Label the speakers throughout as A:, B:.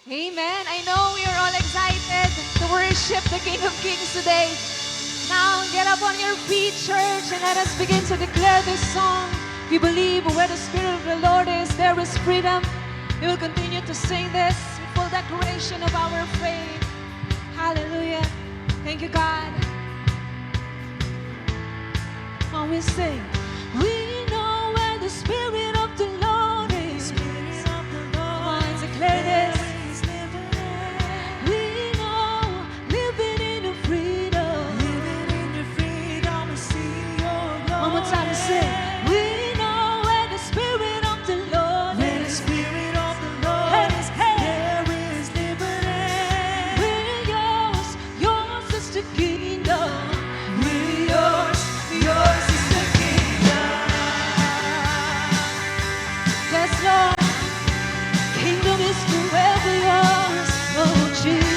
A: Amen. I know we are all excited to worship the King of Kings today. Now, get up on your feet, church, and let us begin to declare this song. We believe where the Spirit of the Lord is, there is freedom. We will continue to sing this with full declaration of our faith. Hallelujah. Thank you, God. When we sing, we know where the Spirit of the Lord is. Come on, declare this. We know, living in the freedom. One more time, sing. We know where the Spirit of the Lord is. There is liberty. We're yours, yours is the kingdom. We're yours, yours is the kingdom. Yes, Lord, kingdom is forever yours, oh Jesus.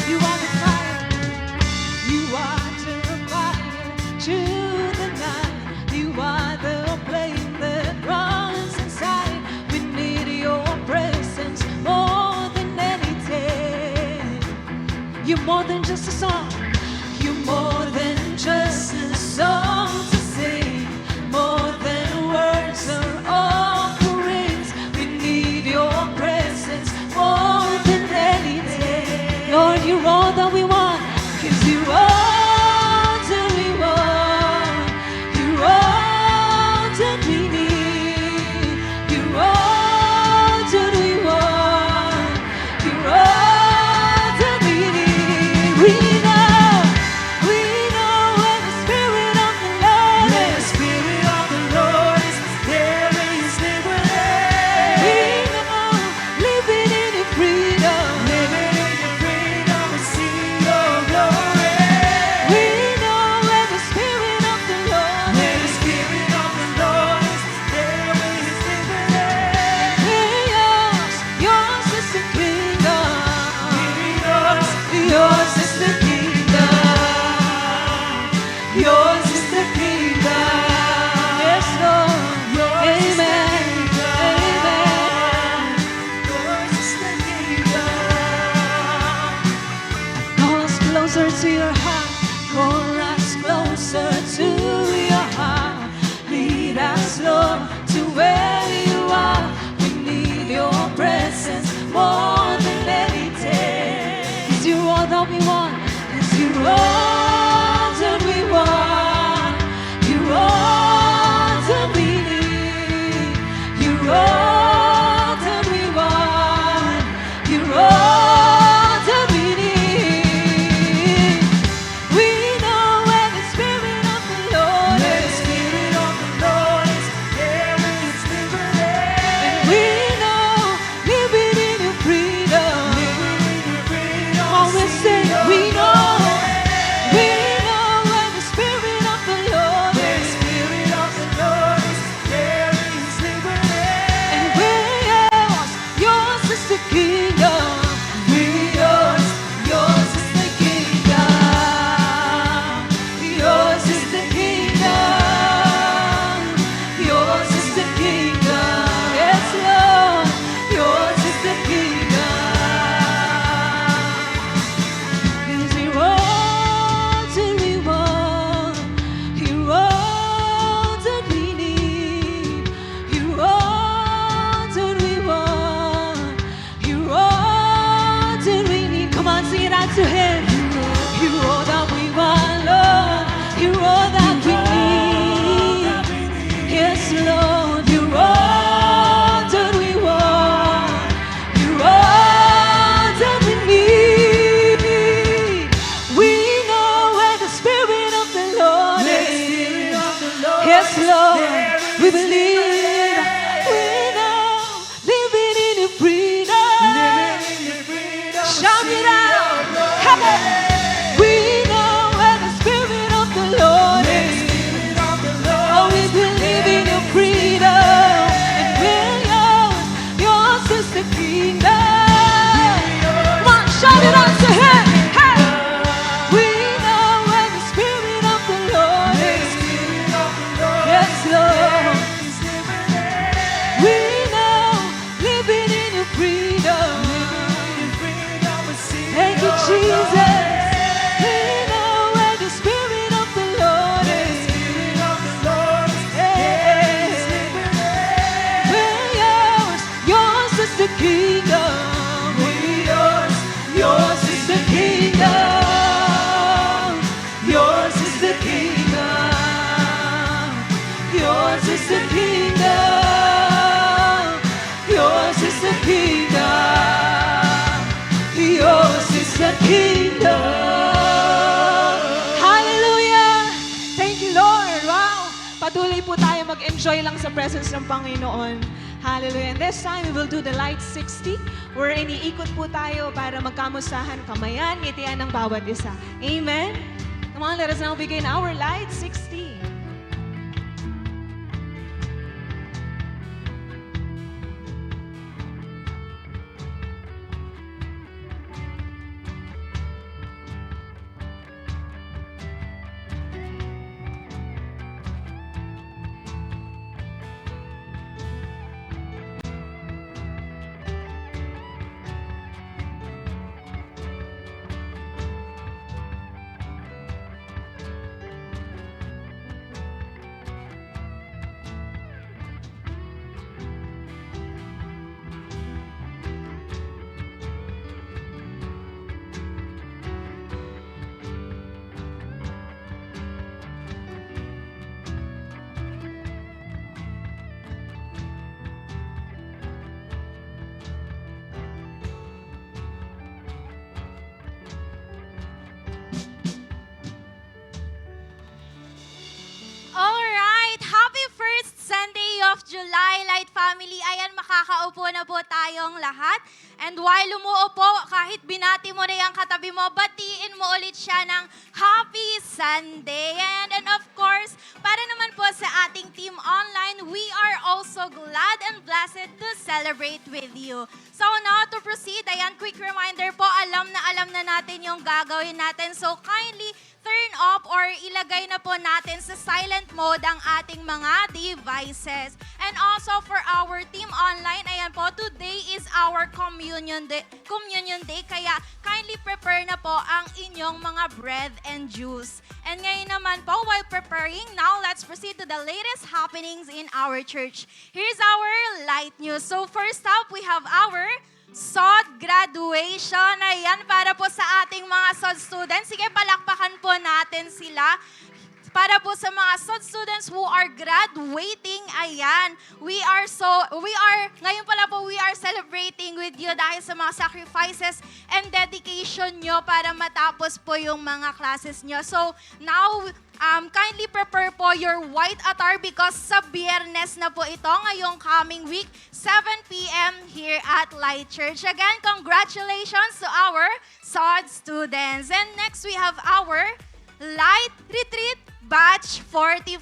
A: You are the fire, you are the fire to the night. You are the flame that runs inside. We need your presence more than anything. You're more than just a song. You're more than just a song to sing. More than words or offerings. We need your presence more than anything. Lord, you're all that we want. 'Cause you're all that we want. You're all that we need. You're all that we want. You're all that we need. We know where the Spirit of the Lord is. There is liberty. We know, living in your freedom. We see your glory. We know where the Spirit of the Lord is. There is liberty. We're yours, yours is the kingdom. Yours is the kingdom. Yours is the kingdom. Yes, Lord. Amen. Amen. Yours is the kingdom. Call us closer to your heart. Call us closer to your heart. Lead us, Lord, to where you are. We need your presence more than anything. 'Cause you're all that we want. 'Cause you're all that we want. You're all that we need. You're all that we want. You're all that we need. We know where the Spirit of the Lord is. There is liberty. And we know, living in your freedom. All we say, we know where the Spirit of the Lord is. There is liberty. And we're yours, yours is the kingdom. We're yours, yours is the kingdom. Yours is the kingdom. Yours is the kingdom. Yes, Lord, yours is the kingdom. 'Cause you're all that we want. You're all that we need. You're all that we want. You're all that we need. Come on, sing it out to Him. You're all that we want, Lord. You're all that we need. Yes, Lord, you're all that we want. You're all that we need. We know where the Spirit of the Lord is. Yes, Lord, we believe. We know, living in your freedom. Shout it out. Come on. We know where the Spirit of the Lord is. Oh, we believe in your freedom. And we're yours, yours is the kingdom. Come on, shout it out to Him. Hey! We know where the Spirit of the Lord is. Yes, Lord. patuloy po tayo mag-enjoy lang sa presence ng Panginoon. Hallelujah. And this time, we will do the Light 60, where iniikot po tayo para magkamustahan, kamayan, ngitian ng bawat isa. Amen? Come on, let us now begin our Light 60.
B: Alright, happy first Sunday of July, Light Family. Ayan, makakaupo na po tayong lahat. And while umuupo, kahit binati mo na yung katabi mo, batiin mo ulit siya ng Happy Sunday. And of course, para naman po sa ating team online, we are also glad and blessed to celebrate with you. So now to proceed, ayan, quick reminder po, alam na natin yung gagawin natin. So kindly turn off or ilagay na po natin sa silent mode ang ating mga devices. And also for our team online, ayan po, today is our communion day, kaya kindly prepare na po ang inyong mga bread and juice. And ngayon naman po, while preparing, now let's proceed to the latest happenings in our church. Here's our light news. So first up, we have our SOD graduation. Ayan, para po sa ating mga SOD students. Sige, palakpakan po natin sila. Para po sa mga SOD students who are graduating, ayan, ngayon pala po, we are celebrating with you dahil sa mga sacrifices and dedication nyo para matapos po yung mga classes nyo. So, now, kindly prepare po your white attire because sa Biyernes na po ito ngayong coming week, 7 p.m. here at Light Church. Again, congratulations to our SOD students. And next, we have our Light Retreat Batch 44.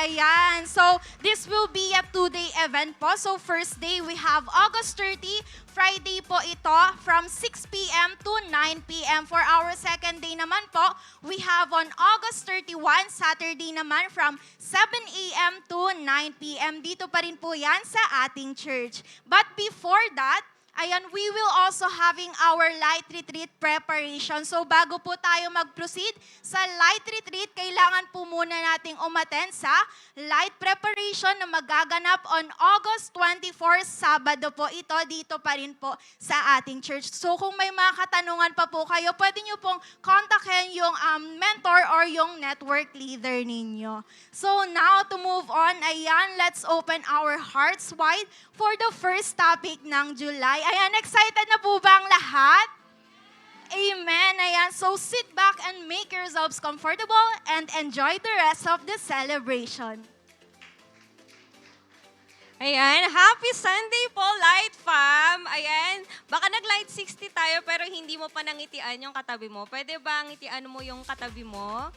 B: Ayan. So, this will be a 2-day event po. So, first day, we have August 30. Friday po ito from 6 p.m. to 9 p.m. For our second day naman po, we have on August 31, Saturday naman from 7 a.m. to 9 p.m. Dito pa rin po yan sa ating church. But before that, ayan, we will also having our Light Retreat preparation. So bago po tayo mag-proceed sa Light Retreat, kailangan po muna nating umattend sa Light Preparation na magaganap on August 24, Sabado po ito, dito pa rin po sa ating church. So kung may mga katanungan pa po kayo, pwede nyo pong kontakin yung mentor or yung network leader ninyo. So now to move on, ayan, let's open our hearts wide for the first topic ng July. Ayan, excited na po ba ang lahat? Amen. Ayan, so sit back and make yourselves comfortable and enjoy the rest of the celebration.
C: Ayan, happy Sunday po, Light Fam. Ayan, baka nag-Light 60 tayo pero hindi mo pa nangitian yung katabi mo. Pwede ba ngitian mo yung katabi mo?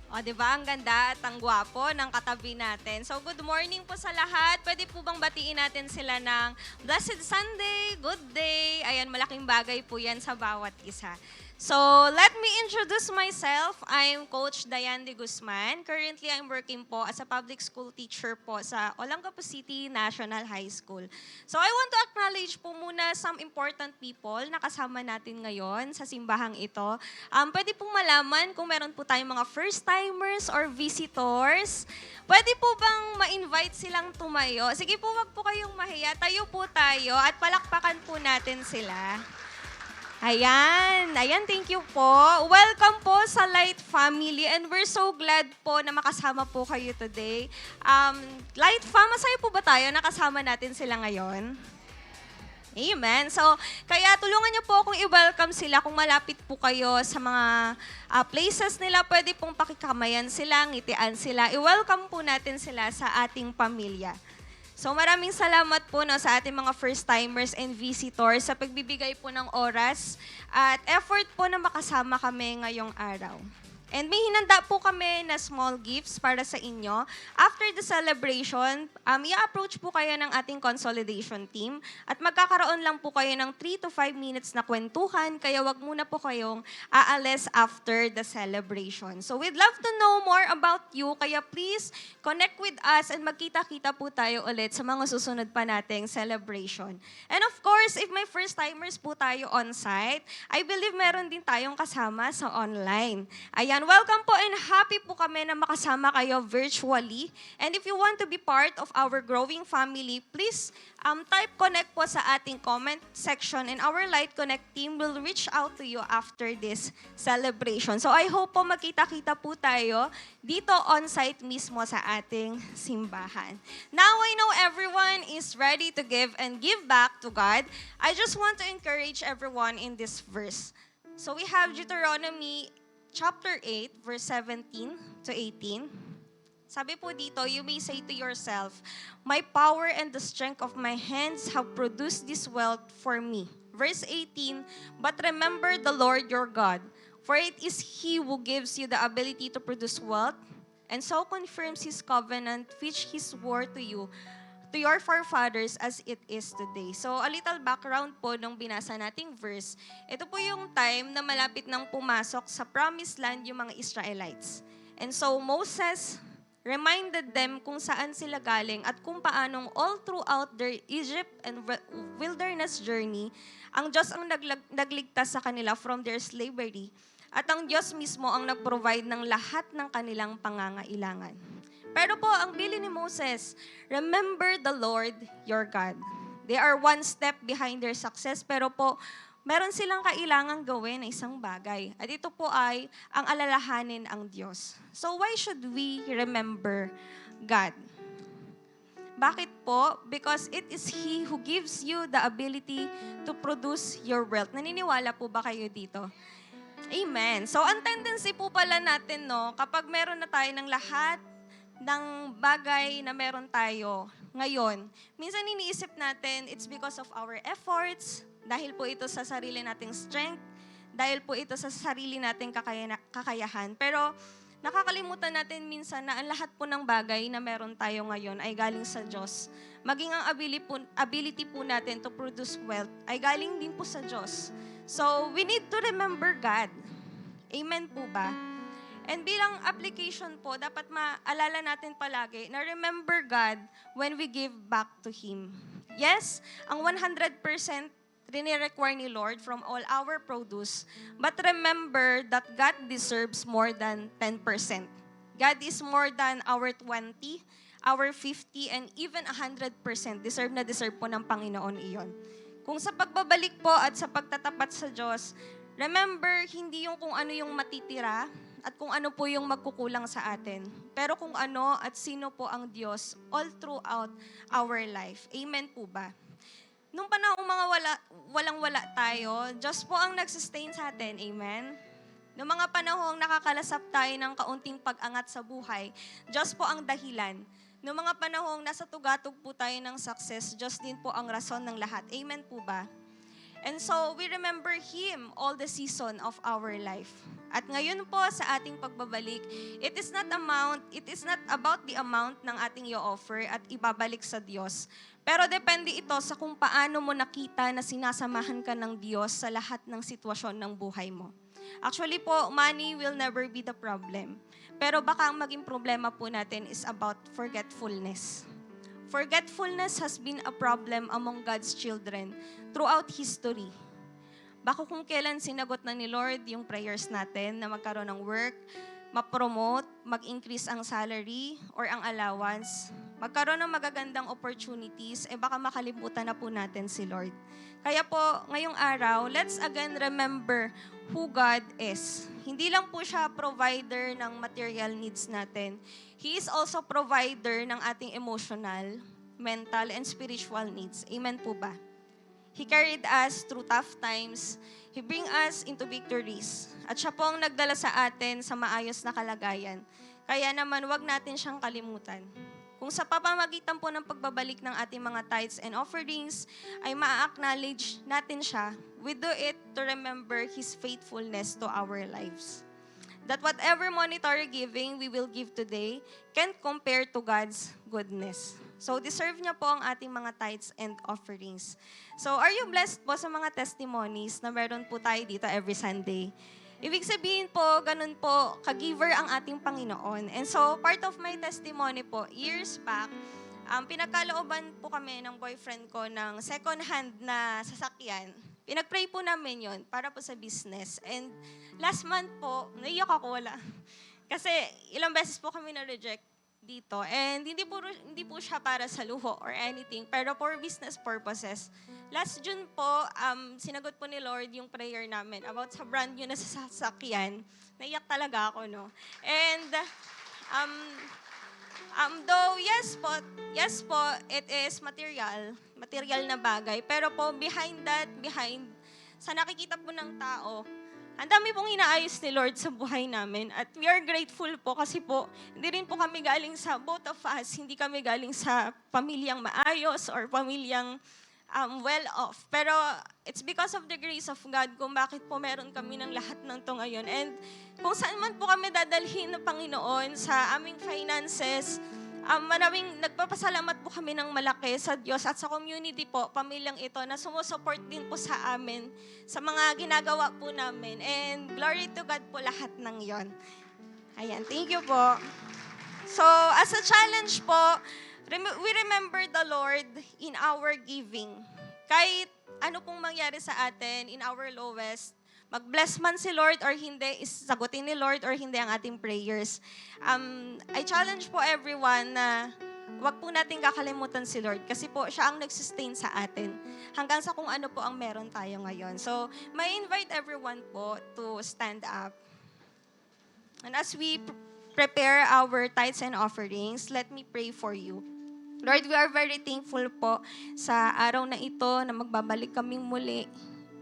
C: O, di ba? Ang ganda at ang gwapo ng katabi natin. So, good morning po sa lahat. Pwede po bang batiin natin sila ng Blessed Sunday, good day. Ayan, malaking bagay po yan sa bawat isa. So, let me introduce myself. I'm Coach Diane de Guzman. Currently, I'm working po as a public school teacher po sa Olongapo City National High School. So, I want to acknowledge po muna some important people na kasama natin ngayon sa simbahang ito. Pwede pong malaman kung meron po tayong mga first-timers or visitors. Pwede po bang ma-invite silang tumayo? Sige po, wag po kayong mahiya. Tayo po tayo at palakpakan po natin sila. Ayan, thank you po. Welcome po sa Light Family and we're so glad po na makasama po kayo today. Light Fam, masaya po ba tayo nakasama natin sila ngayon? Amen. So, kaya tulungan niyo po akong i-welcome sila kung malapit po kayo sa mga places nila. Pwede pong pakikamayan sila, ngitian sila. I-welcome po natin sila sa ating pamilya. So maraming salamat po sa ating mga first-timers and visitors sa pagbibigay po ng oras at effort po na makasama kami ngayong araw. And may hinanda po kami na small gifts para sa inyo. After the celebration, i-approach po kayo ng ating consolidation team at magkakaroon lang po kayo ng 3 to 5 minutes na kwentuhan, kaya wag muna po kayong aalis after the celebration. So we'd love to know more about you, kaya please connect with us and magkita-kita po tayo ulit sa mga susunod pa nating celebration. And of course, if may first-timers po tayo on-site, I believe meron din tayong kasama sa online. Ayan, welcome po and happy po kami na makasama kayo virtually. And if you want to be part of our growing family, please type connect po sa ating comment section and our Light Connect team will reach out to you after this celebration. So I hope po magkita-kita po tayo dito on-site mismo sa ating simbahan. Now I know everyone is ready to give and give back to God. I just want to encourage everyone in this verse. So we have Deuteronomy chapter 8, verse 17 to 18. Sabi po dito, you may say to yourself, my power and the strength of my hands have produced this wealth for me. Verse 18, but remember the Lord your God, for it is He who gives you the ability to produce wealth, and so confirms His covenant which He swore to you, to your forefathers as it is today. So, a little background po nung binasa nating verse. Ito po yung time na malapit nang pumasok sa promised land yung mga Israelites. And so, Moses reminded them kung saan sila galing at kung paanong all throughout their Egypt and wilderness journey, ang Diyos ang nagligtas sa kanila from their slavery. At ang Diyos mismo ang nag-provide ng lahat ng kanilang pangangailangan. Pero po, ang bilin ni Moses, remember the Lord your God. They are one step behind their success, pero po, meron silang kailangang gawin na isang bagay. At ito po ay ang alalahanin ang Diyos. So why should we remember God? Bakit po? Because it is He who gives you the ability to produce your wealth. Naniniwala po ba kayo dito? Amen. So ang tendency po pala natin, kapag meron na tayo ng lahat ng bagay na meron tayo ngayon, minsan iniisip natin, it's because of our efforts, dahil po ito sa sarili nating strength, dahil po ito sa sarili nating kakayahan. Pero nakakalimutan natin minsan na ang lahat po ng bagay na meron tayo ngayon ay galing sa Diyos. Maging ang ability po natin to produce wealth ay galing din po sa Diyos. So, we need to remember God. Amen po ba? And bilang application po, dapat maalala natin palagi na remember God when we give back to Him. Yes, ang 100% rinirequire ni Lord from all our produce, but remember that God deserves more than 10%. God is more than our 20, our 50, and even 100%. Deserve na deserve po ng Panginoon iyon. Kung sa pagbabalik po at sa pagtatapat sa Diyos, remember, hindi yung kung ano yung matitira, at kung ano po yung magkukulang sa atin. Pero kung ano at sino po ang Diyos all throughout our life. Amen po ba? Nung panahong mga walang-wala tayo, Diyos po ang nagsustain sa atin. Amen? Nung mga panahong nakakalasap tayo ng kaunting pag-angat sa buhay, Diyos po ang dahilan. Nung mga panahong nasa tugatog po tayo ng success, Diyos din po ang rason ng lahat. Amen po ba? And so, we remember Him all the season of our life. At ngayon po sa ating pagbabalik, it is not about the amount ng ating i-offer at ibabalik sa Diyos. Pero depende ito sa kung paano mo nakita na sinasamahan ka ng Diyos sa lahat ng sitwasyon ng buhay mo. Actually po, money will never be the problem. Pero baka ang maging problema po natin is about forgetfulness. Forgetfulness has been a problem among God's children throughout history. Baka kung kailan sinagot na ni Lord yung prayers natin na magkaroon ng work, ma-promote, mag-increase ang salary or ang allowance, magkaroon ng magagandang opportunities, baka makalimutan na po natin si Lord. Kaya po, ngayong araw, let's again remember who God is. Hindi lang po siya provider ng material needs natin. He is also provider ng ating emotional, mental, and spiritual needs. Amen po ba? He carried us through tough times. He bring us into victories. At siya po ang nagdala sa atin sa maayos na kalagayan. Kaya naman, wag natin siyang kalimutan. Kung sa pamamagitan po ng pagbabalik ng ating mga tithes and offerings ay ma-acknowledge natin siya, we do it to remember His faithfulness to our lives. That whatever monetary giving we will give today can't compare to God's goodness. So deserve niya po ang ating mga tithes and offerings. So are you blessed po sa mga testimonies na meron po tayo dito every Sunday? Ibig sabihin po, ganun po, ka-giver ang ating Panginoon. And so, part of my testimony po, years back, pinagkalooban po kami ng boyfriend ko ng second-hand na sasakyan. Pinag-pray po namin yon para po sa business. And last month po, naiyak ako, wala. Kasi ilang beses po kami na-reject dito. And hindi po siya para sa luho or anything, pero for business purposes. Last June po, sinagot po ni Lord yung prayer namin about sa brand new na sasakyan. Naiyak talaga ako, no? And though yes po, it is material na bagay. Pero po, behind sa nakikita po ng tao, ang dami pong inaayos ni Lord sa buhay namin. At we are grateful po kasi po, hindi rin po kami galing sa both of us, hindi kami galing sa pamilyang maayos or pamilyang well-off. Pero it's because of the grace of God kung bakit po meron kami ng lahat ng to ngayon. And kung saan man po kami dadalhin ng Panginoon sa aming finances, maraming nagpapasalamat po kami ng malaki sa Diyos at sa community po, pamilyang ito, na sumusupport din po sa amin, sa mga ginagawa po namin. And glory to God po lahat ng yon. Ayan, thank you po. So, as a challenge po, we remember the Lord in our giving. Kahit ano pong mangyari sa atin, in our lowest, mag-bless man si Lord or hindi, sagutin ni Lord or hindi ang ating prayers. I challenge po everyone na wag po natin kakalimutan si Lord kasi po siya ang nag-sustain sa atin hanggang sa kung ano po ang meron tayo ngayon. So, may invite everyone po to stand up. And as we prepare our tithes and offerings, let me pray for you. Lord, we are very thankful po sa araw na ito na magbabalik kaming muli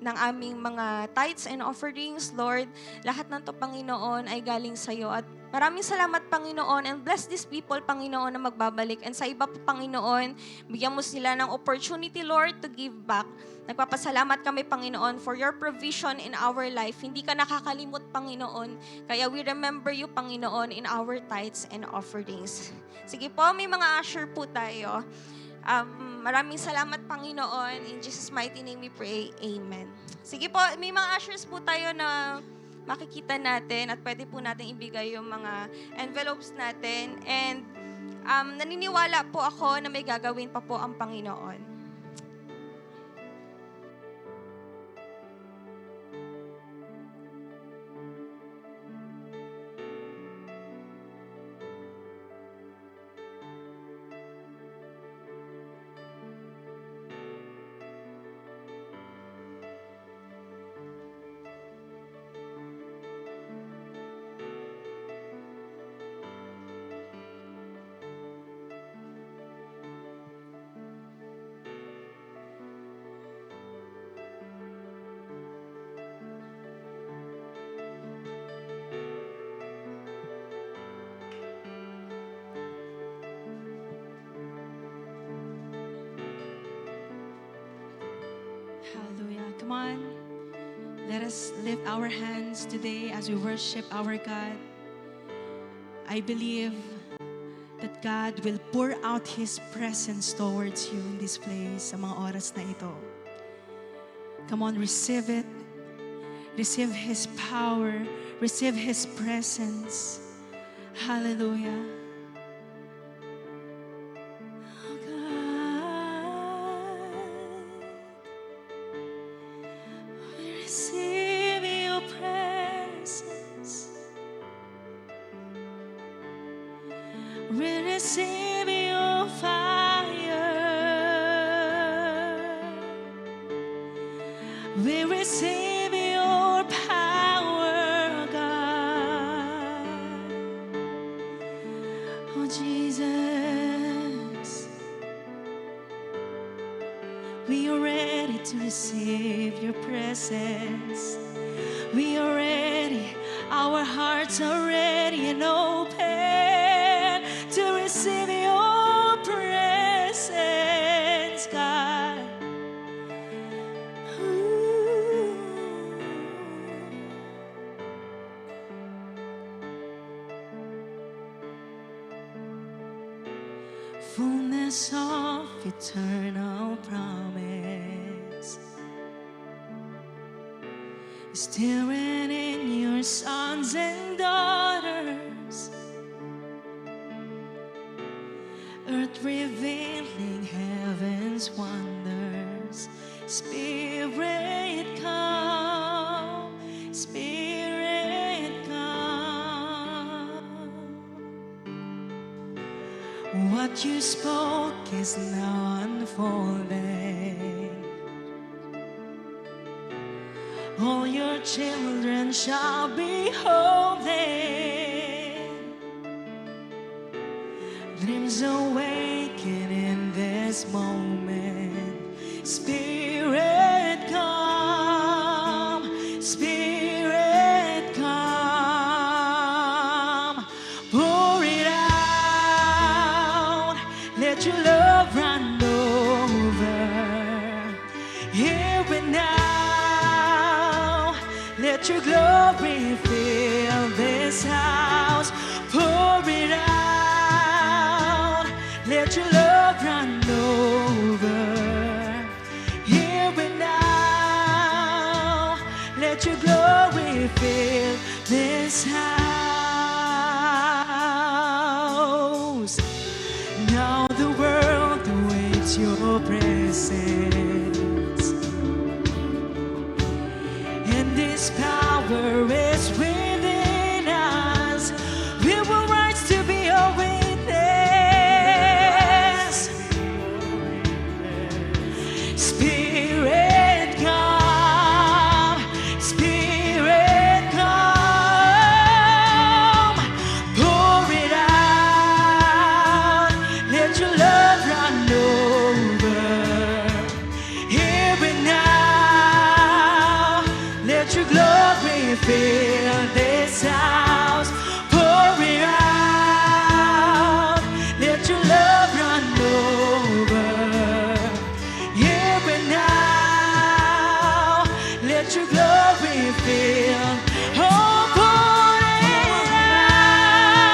C: ng aming mga tithes and offerings. Lord, lahat ng to, Panginoon, ay galing sa iyo. At maraming salamat, Panginoon, and bless these people, Panginoon, na magbabalik. And sa iba po, Panginoon, bigyan mo sila ng opportunity, Lord, to give back. Nagpapasalamat kami, Panginoon, for your provision in our life. Hindi ka nakakalimot, Panginoon. Kaya we remember you, Panginoon, in our tithes and offerings. Sige po, may mga usher po tayo. Maraming salamat, Panginoon. In Jesus' mighty name we pray. Amen. Sige po, may mga ushers po tayo na makikita natin at pwede po natin ibigay yung mga envelopes natin. And naniniwala po ako na may gagawin pa po ang Panginoon.
A: Hallelujah. Come on. Let us lift our hands today as we worship our God. I believe that God will pour out His presence towards you in this place sa mga oras na ito. Come on, receive it. Receive His power. Receive His presence. Hallelujah. Oh God, we receive your presence. We receive your fire. We receive your power, God. Oh, Jesus. We are ready to receive your presence. We are ready, our hearts are ready and open to receive your presence, God. Ooh. Fullness of eternal promise, staring in your sons and daughters, earth revealing heaven's wonders. Spirit come, Spirit come. What you spoke is now unfolding. All your children shall be holy. Dreams awaken in this moment. Spirit come, Spirit come. Pour it out, let your love run over. Here and now, let your glory fill this house. Pour it out, let your love run over. Here and now, let your glory fill this house. Now the world awaits your presence, and this power is within us. We will rise to be a witness. Spirit come, Spirit come. Pour it out, let your love run over. Here and now, let your glory fill this house. Pour it out, let your love run over. Here and now, let your glory fill. Oh, pour it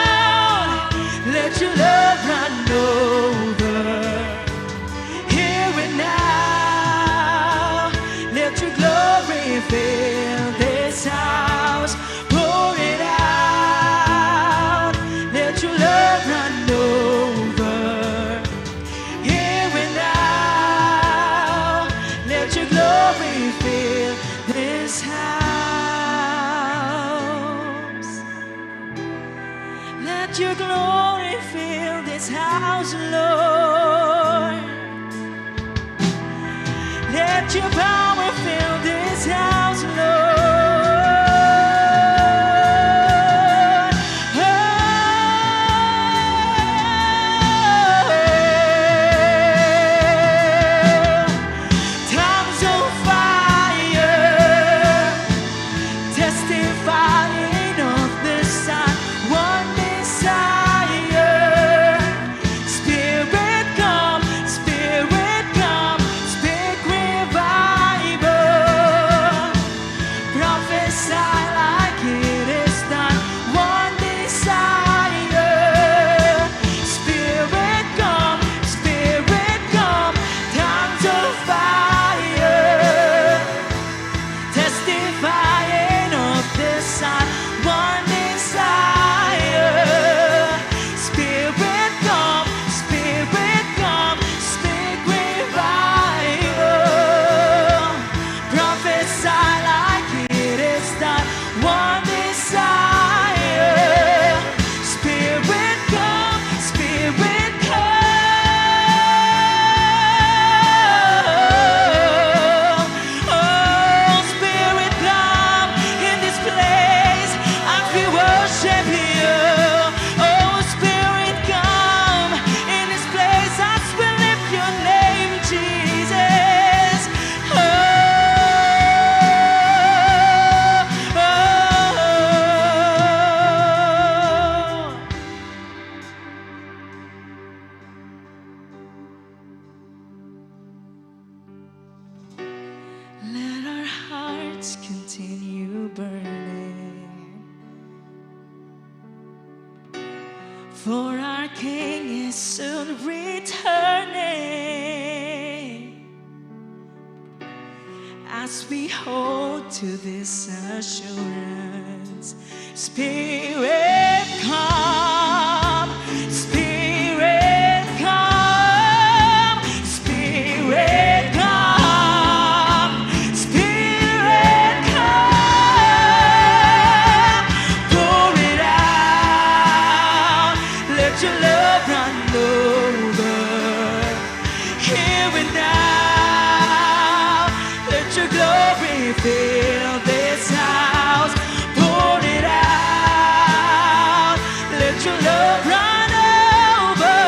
A: out, let your love run over. Here and now, let your glory fill this house. Pour it out, let your love run over. Here and now, let your glory fill this house. Let your glory fill this house, Lord. Let your power fill this house, Lord. Tongues of fire, testifying of the Son, one desire. Spirit come, speak revival. For our King is soon returning. As we hold to this assurance, Spirit come, Spirit come, Spirit come, Spirit come. Pour it out, let your love run over. Here and now, let your glory fill this house. Pour it out, let your love run over.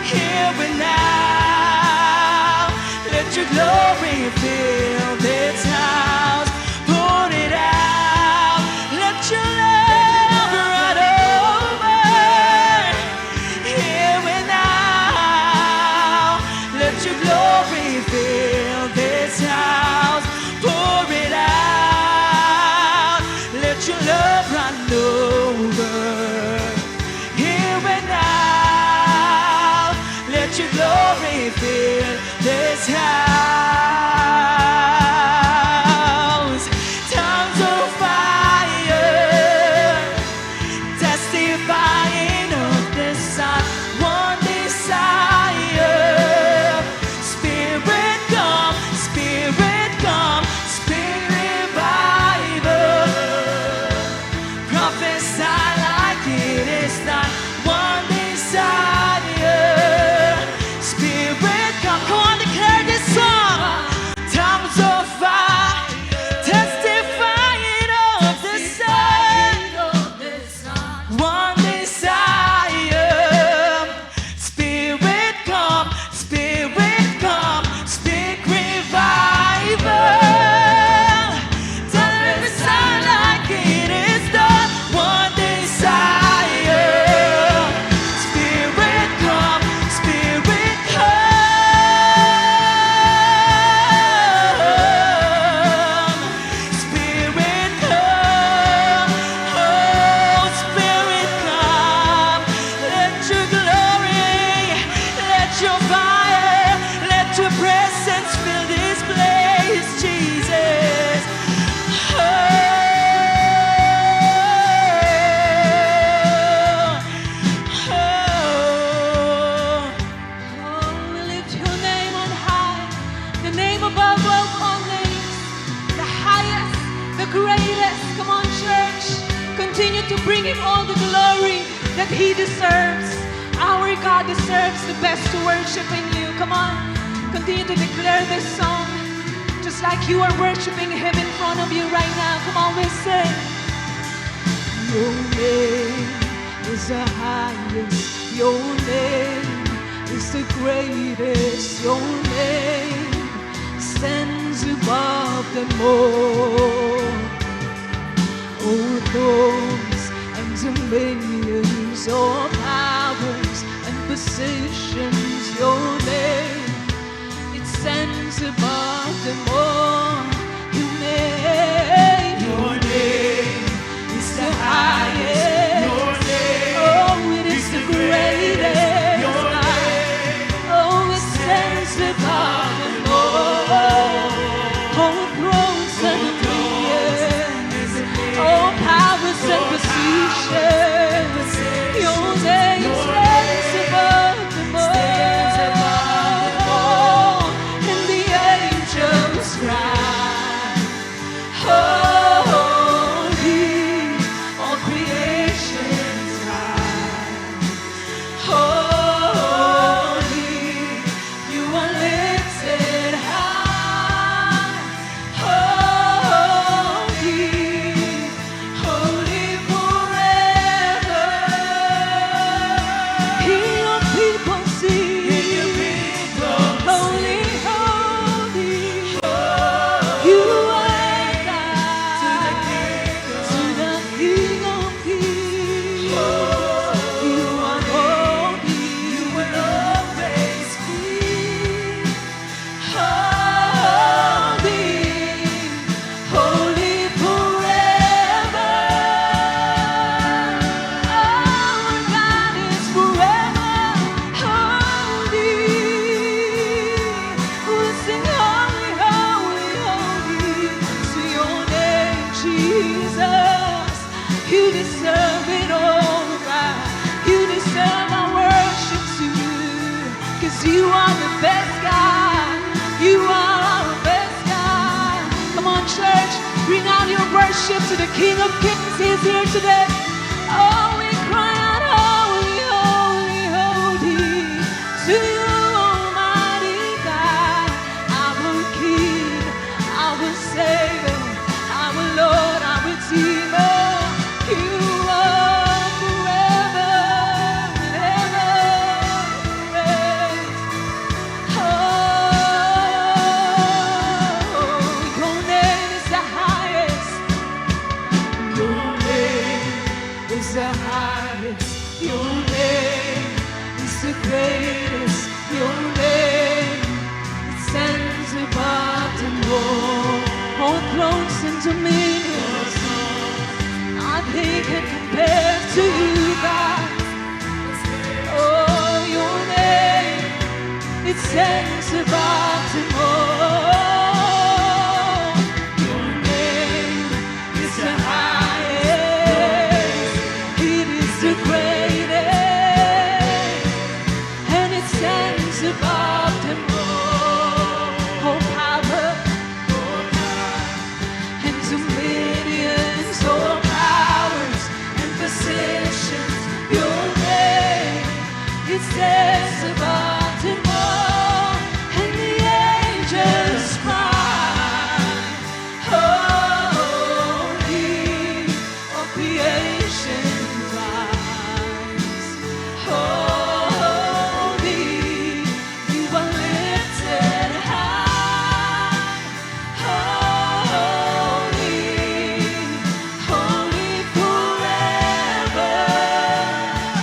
A: Here and now, let your glory fill this house. Pour it out, let your love run over. Here and now, let your glory fill this house. Pour it out, let your love run over. Here and now, let your glory fill this house. Tongues of fire, testifying of the Son, one desire. Spirit come, Spirit come, Spirit revival. Prophesy like it is done, one desire. Spirit come, come on, declare this song. Tongues of fire, testifying of the Son, one desire. Spirit come, Spirit come, speak revival. Tell it to sound like it is done, one desire. Spirit come, Spirit come, Spirit come, oh Spirit come. Let your glory, let your fire, let your presence fill this place, Jesus.
B: Oh, we lift your name on high, the name above all names, the highest, the greatest. Come on, church, continue to bring him all the glory that he deserves. Our God deserves the best to worship in you. Come on, continue to declare this song, just like you are worshiping him in front of you right now. Come on, we sing.
A: Your name is the highest, your name is the greatest, your name stands above them all. Oh, thrones and dominions, all powers and positions, your name, it stands above them all. Your name is the highest. Your name, oh, it is the greatest. Your name, oh, it stands above them all. Oh, thrones and dominions, all powers and positions. Your name stands above them all. And the angels You are the best God. You are our best God. Come on, church. Bring out your worship to the King of Kings. He's here today. Oh, we cry out, holy, holy, holy, to you, Almighty God, our King, our Savior, our Lord, our Redeemer. You are forever and ever praised. Oh, your name is the highest. Your name is the highest. Your name is the greatest. Your name it stands above them all thrones and dominions. Nothing can compare to you, God. Oh, your name it stands above them all. Your name is the highest. It is the greatest, and it stands above them all. All power and dominions, all powers and positions. Your name it stands above them all, and the angels cry, holy, all creation cries, holy, you are lifted high, holy, holy forever.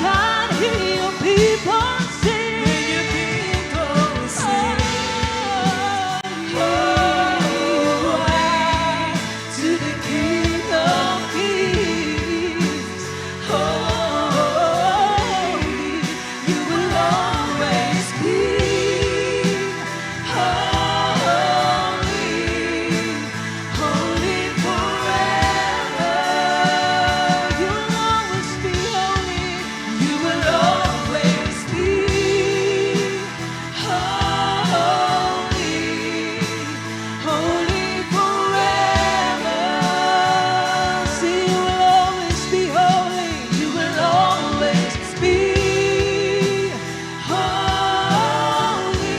A: God, hear your people sing. Hear your people sing. Holy to the King of Kings. Holy, you will always be. Holy, holy forever. You will always be holy. You will always be holy, holy forever. See, you will always be holy. You will always be holy,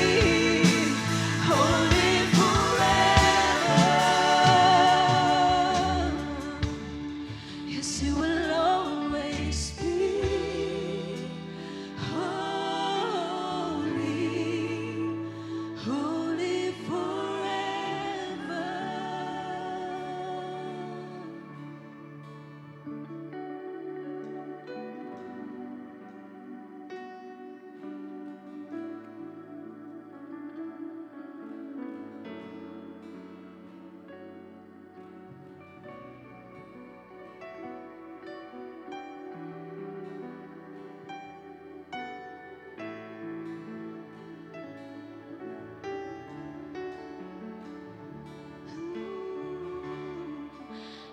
A: holy forever. Yes, you will always be holy, holy forever.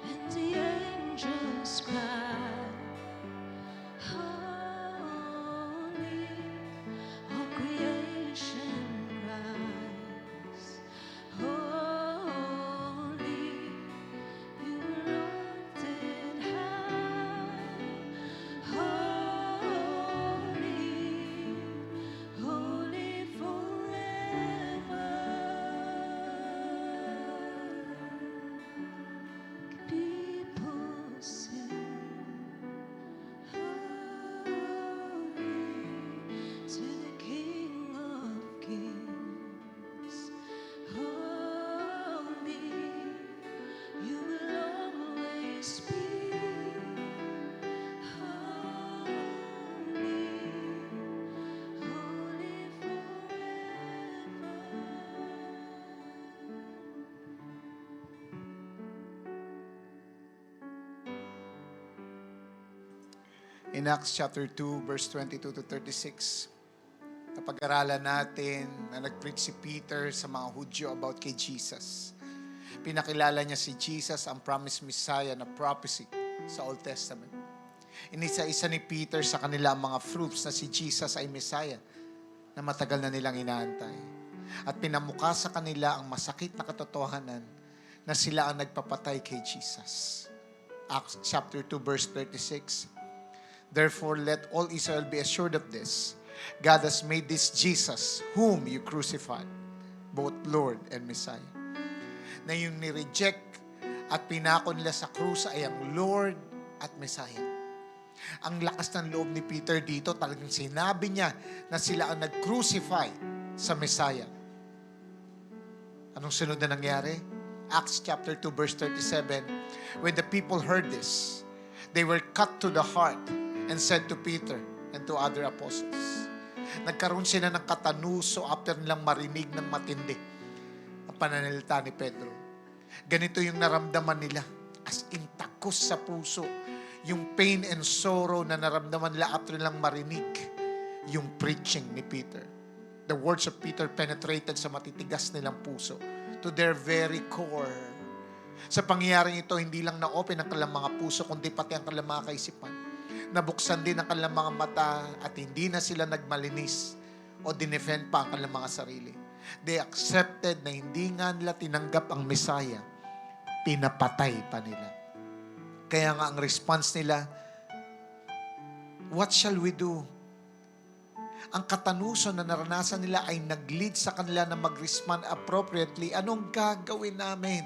A: And the angels cry, holy, all creation cries, holy, you are lifted high, holy, holy forever. People sing, holy to the King of Kings. Holy, you will always be. Holy, holy
D: In Acts chapter 2, verse 22 to 36, napag-aralan natin na nag-preach si Peter sa mga Hudyo about kay Jesus. Pinakilala niya si Jesus, ang promised Messiah na prophecy sa Old Testament. Inisa-isa ni Peter sa kanila ang mga proofs na si Jesus ay Messiah. na matagal na nilang inaantay. At pinamukha sa kanila ang masakit na katotohanan na sila ang nagpapatay kay Jesus. Acts chapter 2 verse 36. Therefore, let all Israel be assured of this. God has made this Jesus, whom you crucified, both Lord and Messiah. Na yung ni-reject at pinako nila sa krus ay ang Lord at Messiah. Ang lakas ng loob ni Peter dito, talagang sinabi niya na sila ang nag-crucify sa Messiah. Anong sunod na nangyari? Acts chapter 2 verse 37. When the people heard this, they were cut to the heart and said to Peter and to other apostles. Nagkaroon sila ng katanuso after nilang marinig ng matindi ang pananalita ni Pedro. Ganito yung naramdaman nila, as in takos sa puso, yung pain and sorrow na naramdaman nila after nilang marinig yung preaching ni Peter. The words of Peter penetrated sa matitigas nilang puso to their very core. Sa pangyayaring ito, hindi lang na-open ang kanilang mga puso, kundi pati ang kanilang mga kaisipan. Nabuksan din ang kanilang mga mata at hindi na sila nagmalinis o dinefend pa ang kanilang mga sarili. They accepted na hindi nga nila tinanggap ang Messiah, pinapatay pa nila. Kaya nga ang response nila, what shall we do? Ang katanuso na naranasan nila ay nag-lead sa kanila na mag-respond appropriately. Anong gagawin namin?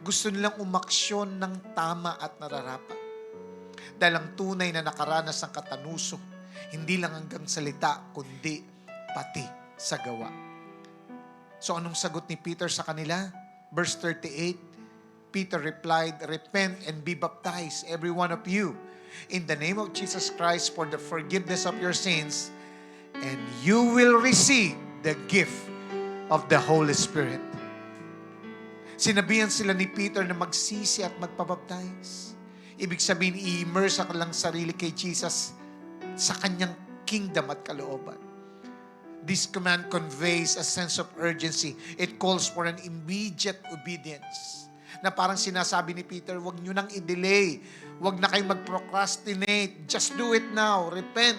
D: Gusto nilang umaksyon ng tama at nararapat. Dahil ang tunay na nakaranas ng katanuso, hindi lang hanggang salita, kundi pati sa gawa. So anong sagot ni Peter sa kanila? Verse 38, Peter replied, repent and be baptized, every one of you, in the name of Jesus Christ for the forgiveness of your sins, and you will receive the gift of the Holy Spirit. Sinabihan sila ni Peter na magsisi at magpabaptize. Ibig sabihin, i-immerse ang kanilang sarili kay Jesus sa kanyang kingdom at kalooban. This command conveys a sense of urgency. It calls for an immediate obedience. Na parang sinasabi ni Peter, huwag nyo nang i-delay. Huwag na kayong mag-procrastinate. Just do it now. Repent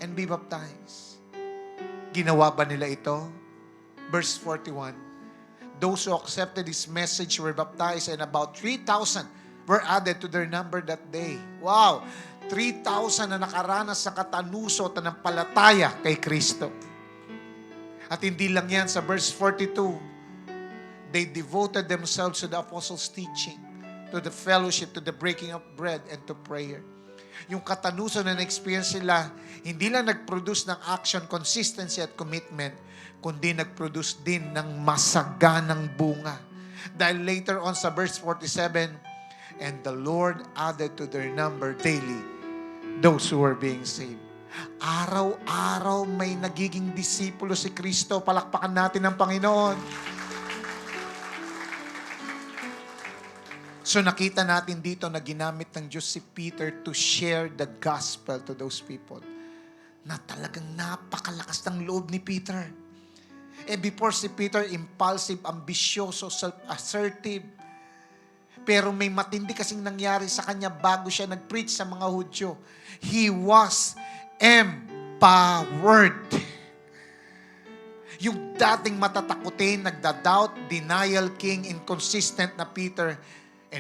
D: and be baptized. Ginawa ba nila ito? Verse 41. Those who accepted this message were baptized, and about 3,000 were added to their number that day. Wow! 3,000 na nakaranas sa katanuso at nanampalataya kay Kristo. At hindi lang yan, sa verse 42, they devoted themselves to the apostles' teaching, to the fellowship, to the breaking of bread, and to prayer. Yung katanuso na na-experience sila, hindi lang nag-produce ng action, consistency at commitment, kundi nag-produce din ng masaganang bunga. Dahil later on sa verse 47, and the Lord added to their number daily those who were being saved. Araw-araw may nagiging disipulo si Kristo. Palakpakan natin ang Panginoon. So nakita natin dito na ginamit ng Diyos si Peter to share the gospel to those people. Na talagang napakalakas ng loob ni Peter. Before si Peter, impulsive, ambisyoso, self-assertive. Pero may matindi kasing nangyari sa kanya bago siya nag-preach sa mga Hudyo. He was empowered. Yung dating matatakutin, nagda-doubt, denial king, inconsistent na Peter,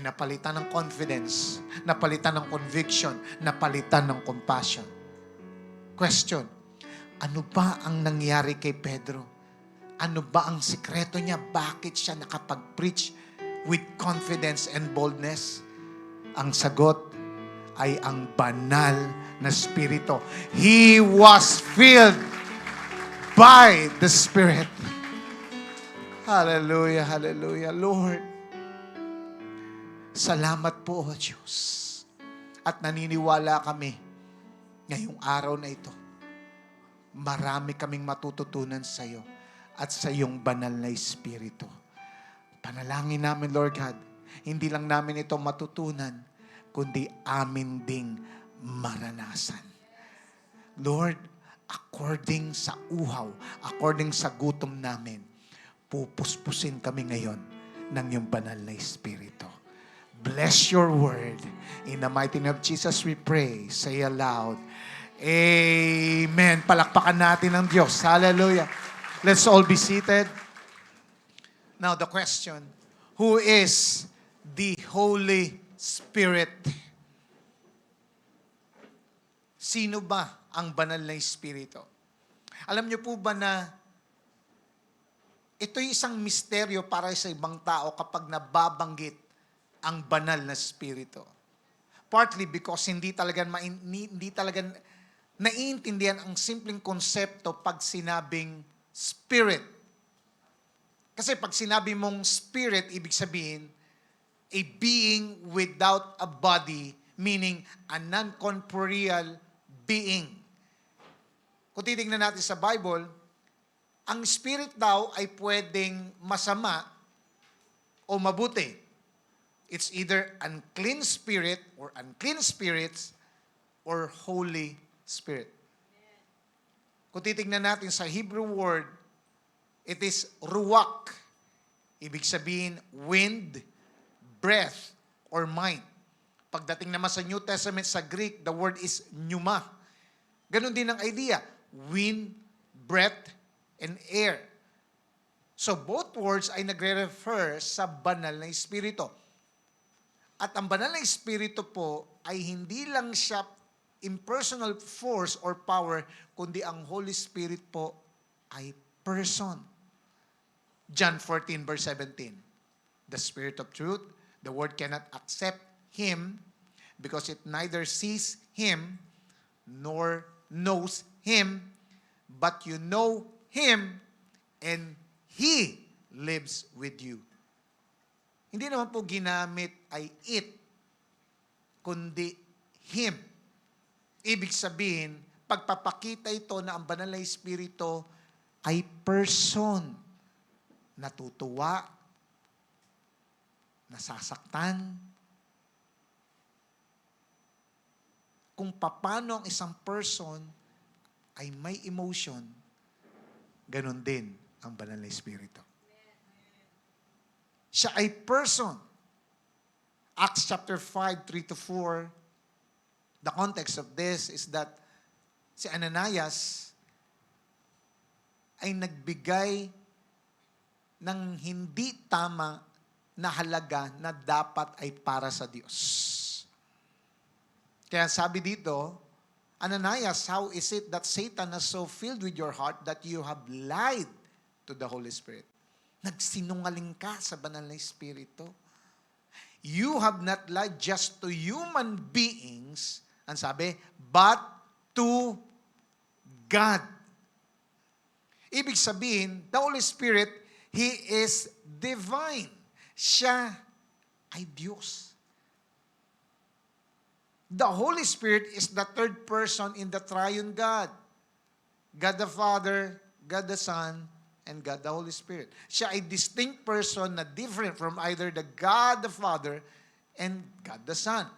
D: napalitan ng confidence, napalitan ng conviction, napalitan ng compassion. Question, ano ba ang nangyari kay Pedro? Ano ba ang sikreto niya? Bakit siya nakapag-preach with confidence and boldness? Ang sagot ay ang banal na Espiritu. He was filled by the Spirit. Hallelujah, hallelujah. Lord, salamat po, O Diyos. At naniniwala kami ngayong araw na ito. Marami kaming matututunan sa iyo at sa iyong banal na Espiritu. Panalangin namin, Lord God, hindi lang namin ito matutunan, kundi amin ding maranasan. Lord, according sa uhaw, according sa gutom namin, pupuspusin kami ngayon ng iyong banal na Espiritu. Bless your word. In the mighty name of Jesus we pray. Say aloud, Amen. Palakpakan natin ang Diyos. Hallelujah. Let's all be seated. Now the question, who is the Holy Spirit? Sino ba ang banal na Espiritu? Alam niyo po ba na ito'y isang misteryo para sa ibang tao kapag nababanggit ang banal na Espiritu. Partly because hindi talaga naiintindihan ang simpleng konsepto pag sinabing Spirit. Kasi pag sinabi mong Spirit, ibig sabihin, a being without a body, meaning a non-corporeal being. Kung titignan natin sa Bible, ang spirit daw ay pwedeng masama o mabuti. It's either unclean spirit or unclean spirits or Holy Spirit. Kung titignan natin sa Hebrew word, it is ruach. Ibig sabihin, wind, breath, or mind. Pagdating naman sa New Testament sa Greek, the word is pneuma. Ganon din ang idea. Wind, breath, and air. So both words ay nagre-refer sa banal na Espiritu. At ang banal na Espiritu po ay hindi lang siya impersonal force or power, kundi ang Holy Spirit po ay person. John 14 verse 17. The Spirit of truth, the word cannot accept Him because it neither sees Him nor knows Him, but you know Him, and He lives with you. Hindi naman po ginamit ay it, kundi Him. Ibig sabihin, pagpapakita ito na ang banal na Espiritu ay person. Natutuwa, nasasaktan. Kung paano ang isang person ay may emotion, ganon din ang banal na Espiritu. Siya ay person. Acts chapter 5, 3-4, the context of this is that si Ananias ay nagbigay ng hindi tama na halaga na dapat ay para sa Diyos. Kaya sabi dito, Ananias, how is it that Satan has so filled with your heart that you have lied to the Holy Spirit? Nagsinungaling ka sa banal na Espiritu. You have not lied just to human beings, ang sabi, but to God. Ibig sabihin, the Holy Spirit, He is divine. Siya ay Diyos. The Holy Spirit is the third person in the triune God. God the Father, God the Son, and God the Holy Spirit. Siya ay distinct person na different from either the God the Father and God the Son.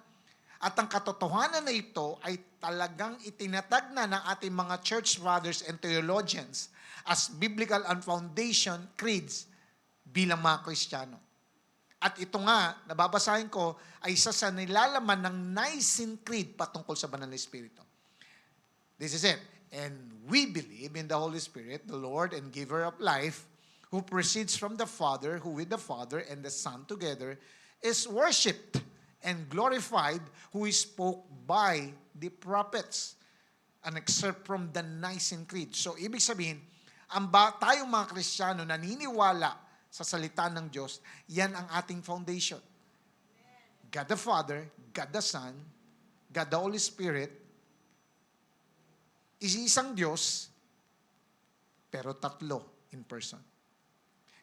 D: At ang katotohanan na ito ay talagang itinatag na ng ating mga church fathers and theologians as biblical and foundation creeds bilang mga Kristiyano. At ito nga, nababasahin ko, ay isa sa nilalaman ng Nicene Creed patungkol sa Banal na Espiritu. This is it. And we believe in the Holy Spirit, the Lord and giver of life, who proceeds from the Father, who with the Father and the Son together is worshipped and glorified, who is spoke by the prophets. An excerpt from the Nicene Creed. So, ibig sabihin, tayong mga Kristiyano naniniwala sa salita ng Diyos, yan ang ating foundation. God the Father, God the Son, God the Holy Spirit, isang Diyos, pero tatlo in person.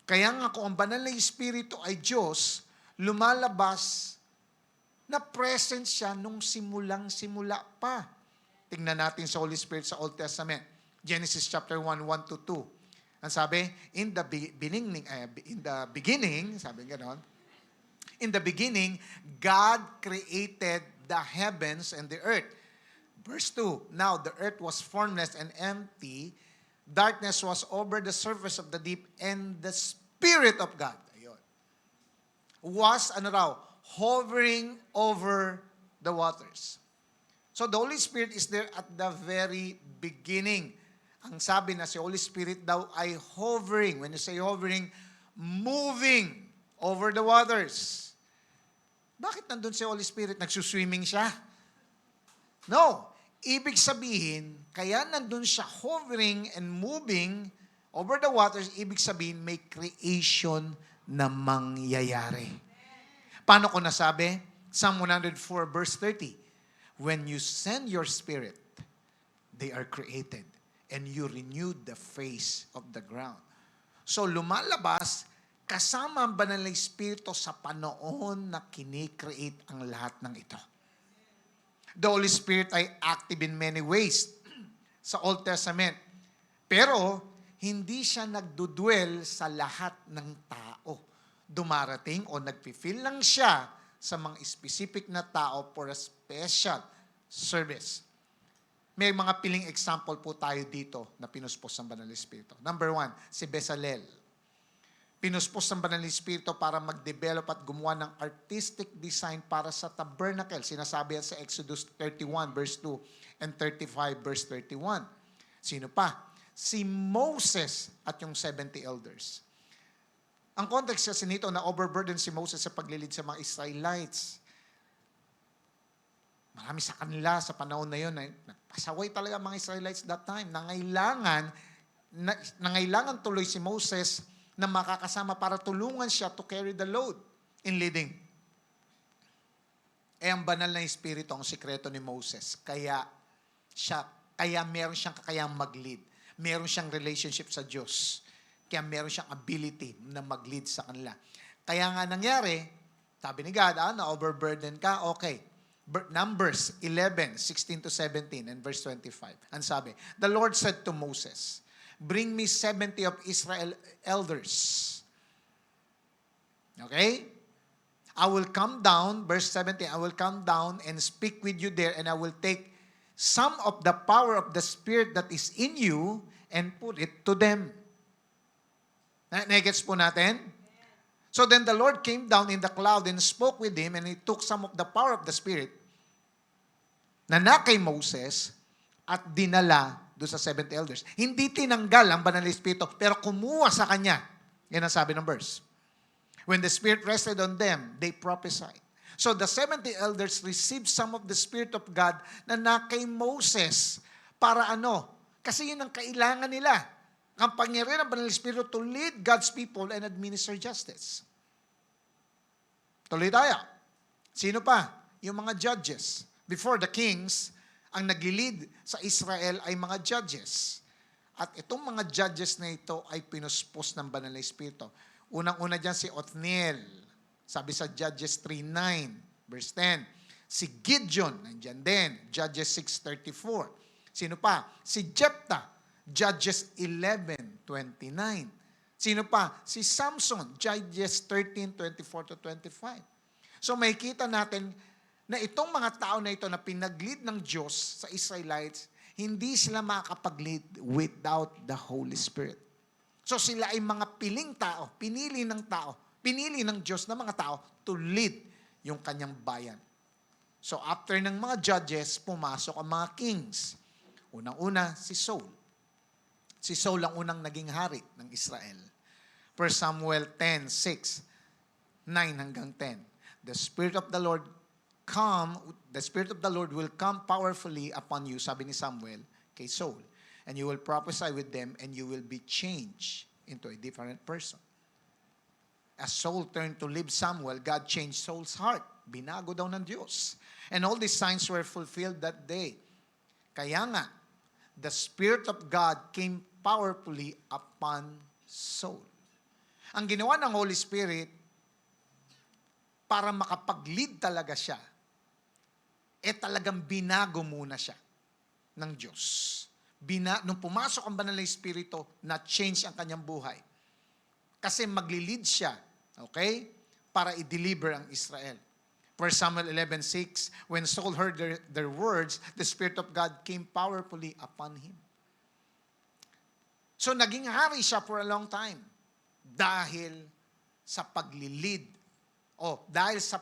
D: Kaya nga kung ang banal na Espiritu ay Diyos, lumalabas na present siya nung simulang-simula pa. Tingnan natin sa Holy Spirit sa Old Testament. Genesis chapter 1, 1-2. Ang sabi, in the beginning, sabi ganon, in the beginning, God created the heavens and the earth. Verse 2, now the earth was formless and empty, darkness was over the surface of the deep, and the Spirit of God, ayun, was, hovering over the waters. So the Holy Spirit is there at the very beginning. Ang sabi na si Holy Spirit daw ay hovering. When you say hovering, moving over the waters. Bakit nandun si Holy Spirit? Nagsuswimming siya? No. Ibig sabihin, kaya nandun siya hovering and moving over the waters, ibig sabihin may creation na mangyayari. Paano ko nasabi? Psalm 104 verse 30. When you send your spirit, they are created and you renewed the face of the ground. So lumalabas, kasama ang banal na Espiritu sa panahon na kinikreate ang lahat ng ito. The Holy Spirit ay active in many ways sa Old Testament. Pero, hindi siya nagdudwell sa lahat ng tao. Dumarating o nagpi-fill lang siya sa mga specific na tao for a special service. May mga piling example po tayo dito na pinuspos ng Banal na Espiritu. Number 1, si Bezalel. Pinuspos ng Banal na Espiritu para mag-develop at gumawa ng artistic design para sa tabernacle. Sinasabi yan sa Exodus 31 verse 2 and 35 verse 31. Sino pa? Si Moses at yung 70 elders. Ang context kasi nito na overburden si Moses sa paglilid sa mga Israelites. Marami sa kanila sa panahon na yun, nagpasaway talaga mga Israelites that time. Nangailangan tuloy si Moses na makakasama para tulungan siya to carry the load in leading. Ang banal na Espiritu ang sikreto ni Moses. Kaya meron siyang kakayang mag-lead. Meron siyang relationship sa Diyos. Kaya meron siyang ability na mag-lead sa kanila. Kaya nga nangyari, sabi ni God, na-overburden ka, okay. Numbers 11:16 to 17 and verse 25. Ang sabi, the Lord said to Moses, bring me 70 of Israel elders. Okay? I will come down, verse 17, I will come down and speak with you there, and I will take some of the power of the Spirit that is in you and put it to them. Negets po natin? So then the Lord came down in the cloud and spoke with him, and he took some of the power of the Spirit na kay Moses at dinala doon sa 70 elders. Hindi tinanggal ang banal na Espiritu, pero kumuha sa kanya. Yan ang sabi ng verse. When the Spirit rested on them, they prophesied. So the 70 elders received some of the Spirit of God na kay Moses para ano? Kasi yun ang kailangan nila. Ang pangyarihan ng banal na Espiritu to lead God's people and administer justice. Tuloy tayo. Sino pa? Yung mga judges. Before the kings, ang nag-lead sa Israel ay mga judges. At itong mga judges na ito ay pinuspos ng banal na Espiritu. Unang-una dyan si Othniel. Sabi sa Judges 3:9, verse 10. Si Gideon, nandyan din. Judges 6:34. Sino pa? Si Jephthah, Judges 11:29. Sino pa? Si Samson, Judges 13:24 to 25. So makikita natin na itong mga tao na ito na pinag-lead ng Diyos sa Israelites, hindi sila makakapag-lead without the Holy Spirit. So sila ay mga piling tao, pinili ng Diyos na mga tao to lead yung kanyang bayan. So after ng mga judges, pumasok ang mga kings. Unang-una, si Saul. Si Saul ang unang naging hari ng Israel. 1 Samuel 10:6, 9 hanggang 10. The Spirit of the Lord will come powerfully upon you, sabi ni Samuel kay Saul. And you will prophesy with them and you will be changed into a different person. As Saul turned to leave Samuel, God changed Saul's heart. Binago daw ng Diyos. And all these signs were fulfilled that day. Kaya nga, the Spirit of God came powerfully upon Saul. Ang ginawa ng Holy Spirit, para makapag-lead talaga siya, talagang binago muna siya ng Diyos. Nung pumasok ang banal na Espiritu, na-change ang kanyang buhay. Kasi magli-lead siya, okay? Para i-deliver ang Israel. 1 Samuel 11:6, when Saul heard their words, the Spirit of God came powerfully upon him. So naging hari siya for a long time dahil sa pagli-lead dahil sa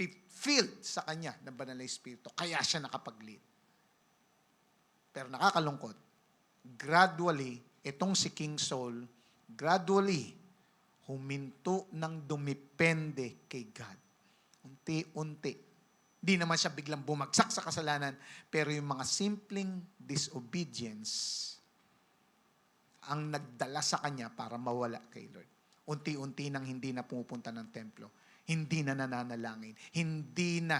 D: filled sa kanya ng banal na Espiritu. Kaya siya nakapag-lead. Pero nakakalungkot, gradually, itong si King Saul, gradually, huminto ng dumipende kay God. Unti-unti. Di naman siya biglang bumagsak sa kasalanan, pero yung mga simpleng disobedience ang nagdala sa kanya para mawala kay Lord. Unti-unti nang hindi na pumupunta ng templo, hindi na nananalangin, hindi na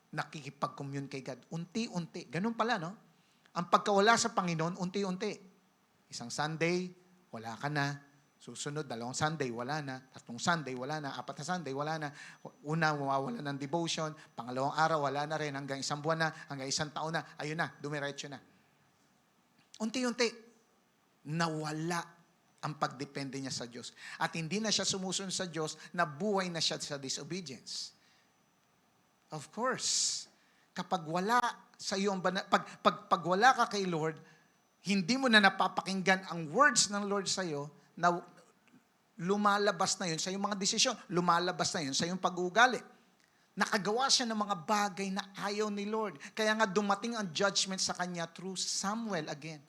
D: nakikipag-commune kay God. Unti-unti. Ganun pala, no? Ang pagkawala sa Panginoon, unti-unti. Isang Sunday, wala ka na. Susunod, 2 Sunday, wala na. 3 Sunday, wala na. 4 na Sunday, wala na. Una, mawawala ng devotion. Pangalawang araw, wala na rin. Hanggang 1 buwan na. Hanggang 1 taon na. Ayun na, dumiretso na. Unti-unti, nawala ang pagdepende niya sa Diyos. At hindi na siya sumusunod sa Diyos, nabuhay na siya sa disobedience. Of course, kapag wala sa iyo, pag wala ka kay Lord, hindi mo na napapakinggan ang words ng Lord sa iyo, na lumalabas na yun sa iyong mga desisyon, lumalabas na yun sa iyong pag-uugali. Nakagawa siya ng mga bagay na ayaw ni Lord. Kaya nga dumating ang judgment sa kanya through Samuel again.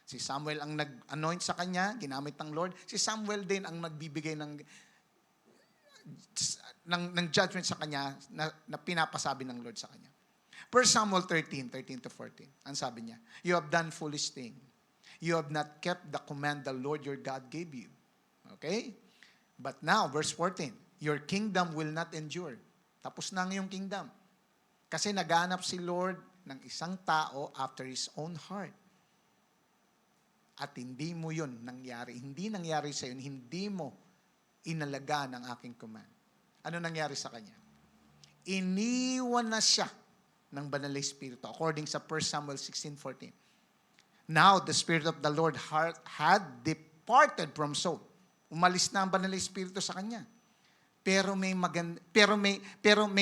D: Si Samuel ang nag-anoint sa kanya, ginamit ng Lord. Si Samuel din ang nagbibigay ng judgment sa kanya na pinapasabi ng Lord sa kanya. 1 Samuel 13-14. Ang sabi niya, "You have done foolish thing. You have not kept the command the Lord your God gave you." Okay? But now, verse 14, "Your kingdom will not endure." Tapos na ang iyong kingdom. Kasi naghanap si Lord ng isang tao after His own heart. At hindi mo yun nangyari. Hindi nangyari sa yun. Hindi mo inalagaan ang aking command. Ano nangyari sa kanya? Iniwan na siya ng banal na Espiritu according sa 1 Samuel 16:14. Now, the Spirit of the Lord had departed from Saul. Umalis na ang banal na Espiritu sa kanya. Pero may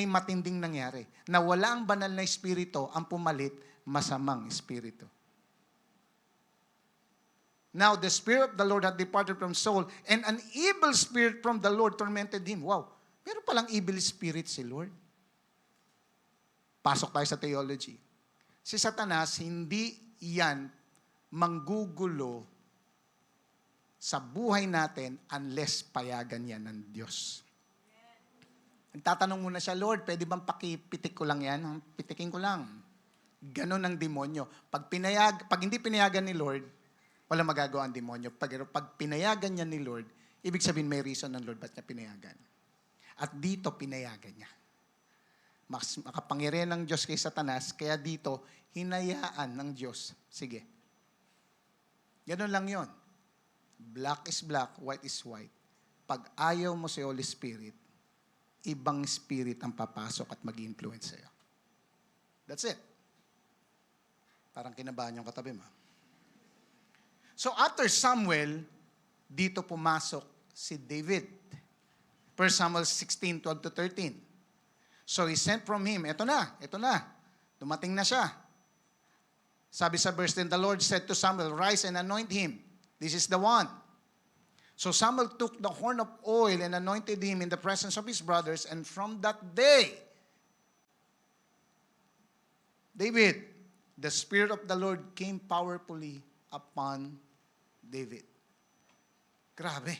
D: matinding nangyari. Na wala ang banal na Espiritu, ang pumalit, masamang Espiritu. Now, the Spirit of the Lord had departed from Saul, and an evil spirit from the Lord tormented him. Wow, meron palang evil spirit si Lord. Pasok tayo sa theology. Si Satanas, hindi yan manggugulo sa buhay natin unless payagan yan ng Diyos. Nagtatanong muna siya, "Lord, pwede bang pakipitik ko lang yan?" "Pitikin ko lang." Ganon ang demonyo. Pag hindi pinayagan ni Lord, wala magagawa ang demonyo. Pag pinayagan niya ni Lord, ibig sabihin may reason ng Lord ba't niya pinayagan. At dito, pinayagan niya. Mas makapangyarihan ng Diyos kay Satanas, kaya dito, hinayaan ng Diyos. Sige. Ganun lang yon. Black is black, white is white. Pag ayaw mo si Holy Spirit, ibang spirit ang papasok at mag-influence sa'yo. That's it. Parang kinabahan yung katabi mo. So after Samuel, dito pumasok si David. 1 Samuel 16:12-13. So he sent from him, ito na. Dumating na siya. Sabi sa verse 10, "The Lord said to Samuel, Rise and anoint him. This is the one." So Samuel took the horn of oil and anointed him in the presence of his brothers, and from that day, David, the Spirit of the Lord came powerfully upon David. Grabe.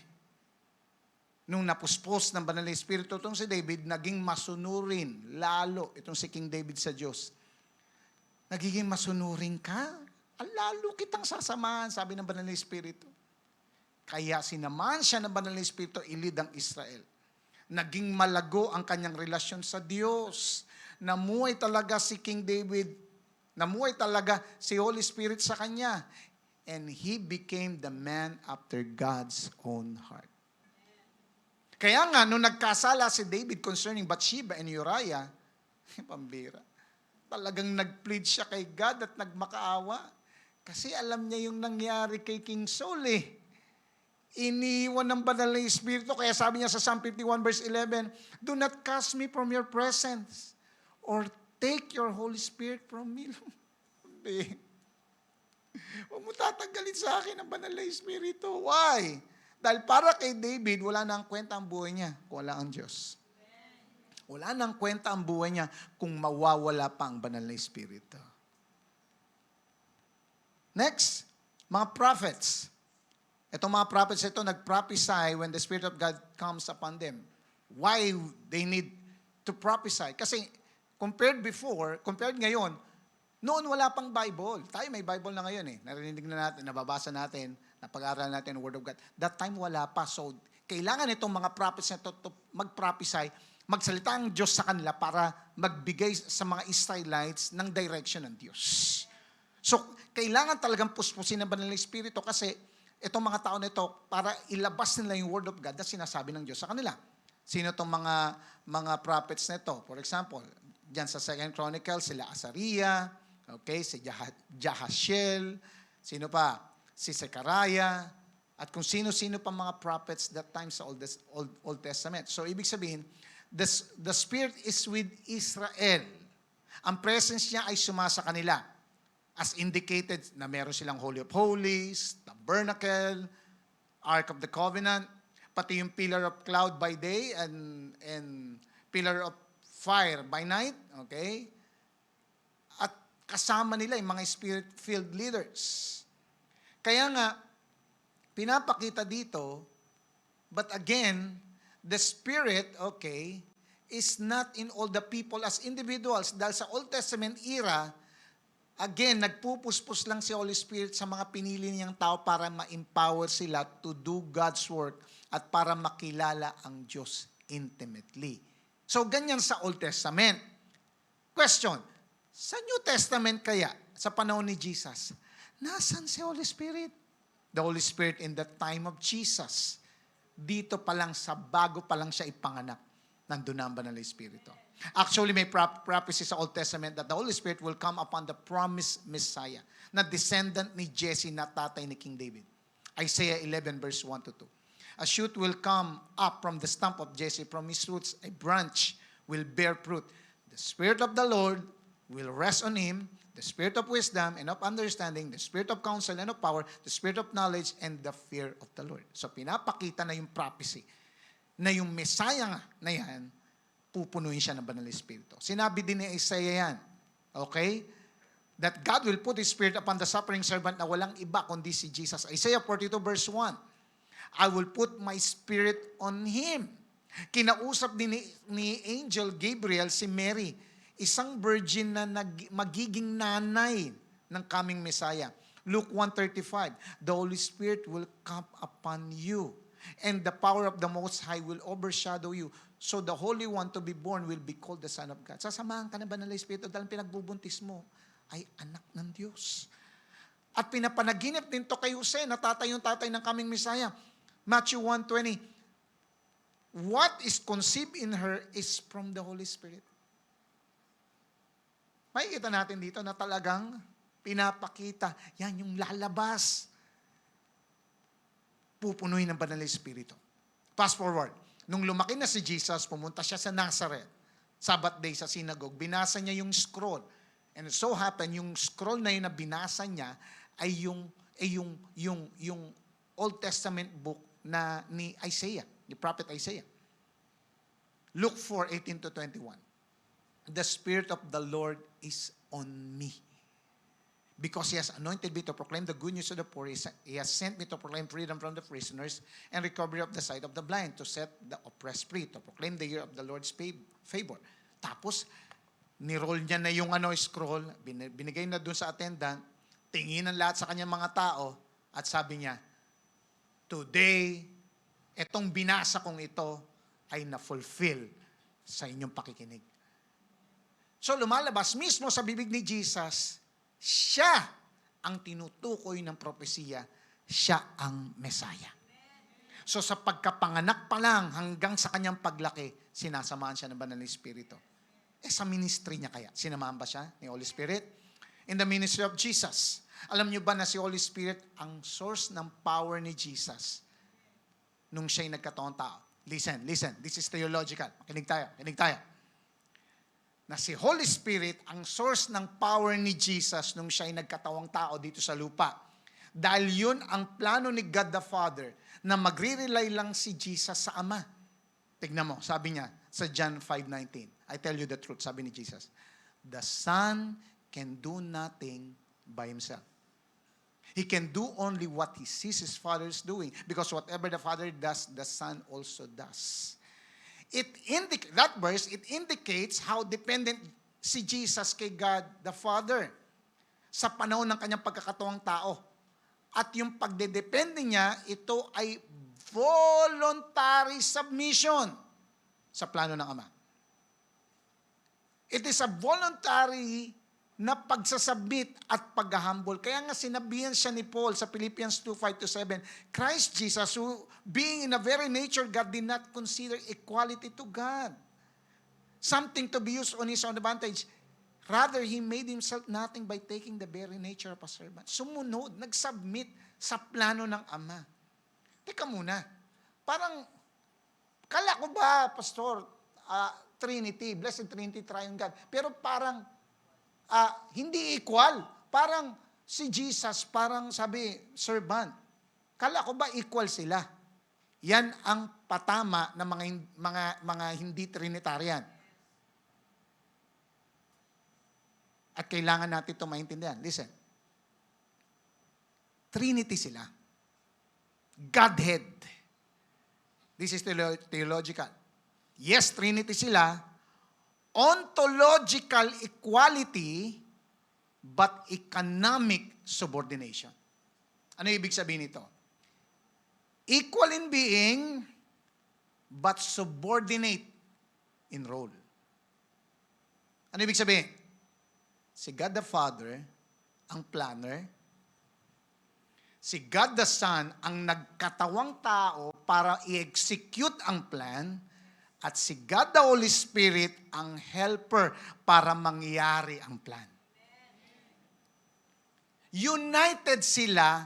D: Nung napuspos ng banal na Espiritu itong si David, naging masunurin lalo itong si King David sa Diyos. Nagiging masunurin ka, lalo kitang sasamahan, sabi ng banal na Espiritu. Kaya sinaman siya ng banal na Espiritu, ilid ang Israel. Naging malago ang kanyang relasyon sa Diyos. Namuhay talaga si King David. Namuhay talaga si Holy Spirit sa kanya. And he became the man after God's own heart. Kaya nga, nung nagkasala si David concerning Bathsheba and Uriah, pambira, talagang nag-plead siya kay God at nagmakaawa. Kasi alam niya yung nangyari kay King Saul eh. Iniwan ng banal na Espiritu. Kaya sabi niya sa Psalm 51 verse 11, "Do not cast me from your presence or take your Holy Spirit from me." Huwag mo tatanggalin sa akin ang banal na Espiritu. Why? Dahil para kay David, wala na ang kwenta ang buhay niya kung wala ang Diyos. Wala nang kwenta ang buhay niya kung mawawala pa ang banal na Espiritu. Next, mga prophets. Itong mga prophets ito, nag-prophesy when the Spirit of God comes upon them. Why they need to prophesy? Kasi compared ngayon, noon wala pang Bible. Tayo may Bible na ngayon eh. Narinig na natin, nababasa natin, napag-aaral natin ang Word of God. That time wala pa. So, kailangan itong mga prophets na ito mag-prophesy, magsalita ang Diyos sa kanila para magbigay sa mga Israelites ng direction ng Diyos. So, kailangan talagang puspusin ng banal na Espiritu kasi itong mga tao na ito, para ilabas nila yung Word of God na sinasabi ng Diyos sa kanila. Sino itong mga prophets na ito? For example, diyan sa 2 Chronicles, sila Azariah, okay, si Jahasiel, sino pa? Si Zechariah, at kung sino-sino pa mga prophets that time sa Old Testament. So, ibig sabihin, the Spirit is with Israel. Ang presence niya ay sumasa kanila. As indicated na meron silang Holy of Holies, Tabernacle, Ark of the Covenant, pati yung pillar of cloud by day and pillar of fire by night, okay? At kasama nila yung mga spirit-filled leaders. Kaya nga, pinapakita dito, but again, the Spirit, okay, is not in all the people as individuals. Dahil sa Old Testament era, again, nagpupuspos lang si Holy Spirit sa mga pinili niyang tao para ma-empower sila to do God's work at para makilala ang Diyos intimately. So, ganyan sa Old Testament. Question, sa New Testament kaya, sa panahon ni Jesus, nasan si Holy Spirit? The Holy Spirit in the time of Jesus. Dito pa lang, sa bago pa lang siya ipanganak, nandun na ang banal na Espiritu. Actually, may prophecy sa Old Testament that the Holy Spirit will come upon the promised Messiah, na descendant ni Jesse, na tatay ni King David. Isaiah 11 verse 1 to 2. A shoot will come up from the stump of Jesse, from his roots a branch will bear fruit. The Spirit of the Lord will rest on him, the Spirit of wisdom and of understanding, the Spirit of counsel and of power, the Spirit of knowledge and the fear of the Lord. So pinapakita na yung prophecy na yung Messiah na yan, pupunuin siya ng banal na Espiritu. Sinabi din ni Isaiah yan. Okay? That God will put His Spirit upon the suffering servant na walang iba kundi si Jesus. Isaiah 42 verse 1. I will put my Spirit on Him. Kinausap din ni Angel Gabriel si Mary, isang virgin na magiging nanay ng coming Messiah. Luke 1:35, the Holy Spirit will come upon you, and the power of the Most High will overshadow you. So the Holy One to be born will be called the Son of God. Sasamahan ka na ba ng Espiritu dahil pinagbubuntis mo ay anak ng Diyos. At pinapanaginip din to kay Jose, na tatay yung tatay ng coming Messiah. Matthew 1:20, what is conceived in her is from the Holy Spirit. Makikita natin dito na talagang pinapakita, yan yung lalabas. Pupunuin ng banal na Espiritu. Fast forward. Nung lumaki na si Jesus, pumunta siya sa Nazareth. Sabbath day sa synagogue. Binasa niya yung scroll. And it so happened, yung scroll na yun na binasa niya ay yung Old Testament book na ni Isaiah, ni Prophet Isaiah. Luke 4:18 to 21. The Spirit of the Lord is on me, because He has anointed me to proclaim the good news to the poor. He has sent me to proclaim freedom from the prisoners and recovery of the sight of the blind, to set the oppressed free, to proclaim the year of the Lord's favor. Tapos, niroll niya na yung scroll, binigay na dun sa attendant, tingin ng lahat sa kanyang mga tao, at sabi niya, today, etong binasa kong ito ay na-fulfill sa inyong pakikinig. So lumalabas mismo sa bibig ni Jesus, siya ang tinutukoy ng propesiya, siya ang Messiah. So sa pagkapanganak pa lang hanggang sa kanyang paglaki, sinasamahan siya ng banal na Espiritu. Sa ministry niya kaya, sinamahan ba siya ni Holy Spirit? In the ministry of Jesus, alam niyo ba na si Holy Spirit ang source ng power ni Jesus nung siya'y nagkataong tao? Listen, this is theological. Kinig tayo. Na si Holy Spirit ang source ng power ni Jesus nung siya'y nagkatawang tao dito sa lupa. Dahil yun ang plano ni God the Father, na magre-rely lang si Jesus sa Ama. Tignan mo, sabi niya sa John 5:19. I tell you the truth, sabi ni Jesus. The Son can do nothing by Himself. He can do only what He sees His Father is doing. Because whatever the Father does, the Son also does. That verse, it indicates how dependent si Jesus kay God the Father sa panahon ng kanyang pagkakataong tao. At yung pagdedepende niya, ito ay voluntary submission sa plano ng Ama. It is a voluntary na pagsasubmit at paghahumble. Kaya nga sinabihan siya ni Paul sa Philippians 2:5-7, Christ Jesus, who being in a very nature God, did not consider equality to God something to be used on His own advantage. Rather, He made Himself nothing by taking the very nature of a servant. Sumunod, nag-submit sa plano ng Ama. Teka muna, parang, kala ko ba, Pastor, Trinity, Blessed Trinity, Triune God, pero parang, hindi equal. Parang si Jesus, parang sabi, servant. Kala ko ba equal sila? Yan ang patama ng mga hindi Trinitarian. At kailangan natin ito maintindihan. Listen. Trinity sila. Godhead. This is theological. Yes, Trinity sila. Ontological equality, but economic subordination. Ano ibig sabihin nito? Equal in being, but subordinate in role. Ano ibig sabihin? Si God the Father, ang planner. Si God the Son, ang nagkatawang tao para i-execute ang plan. At si God the Holy Spirit, ang helper para mangyari ang plan. United sila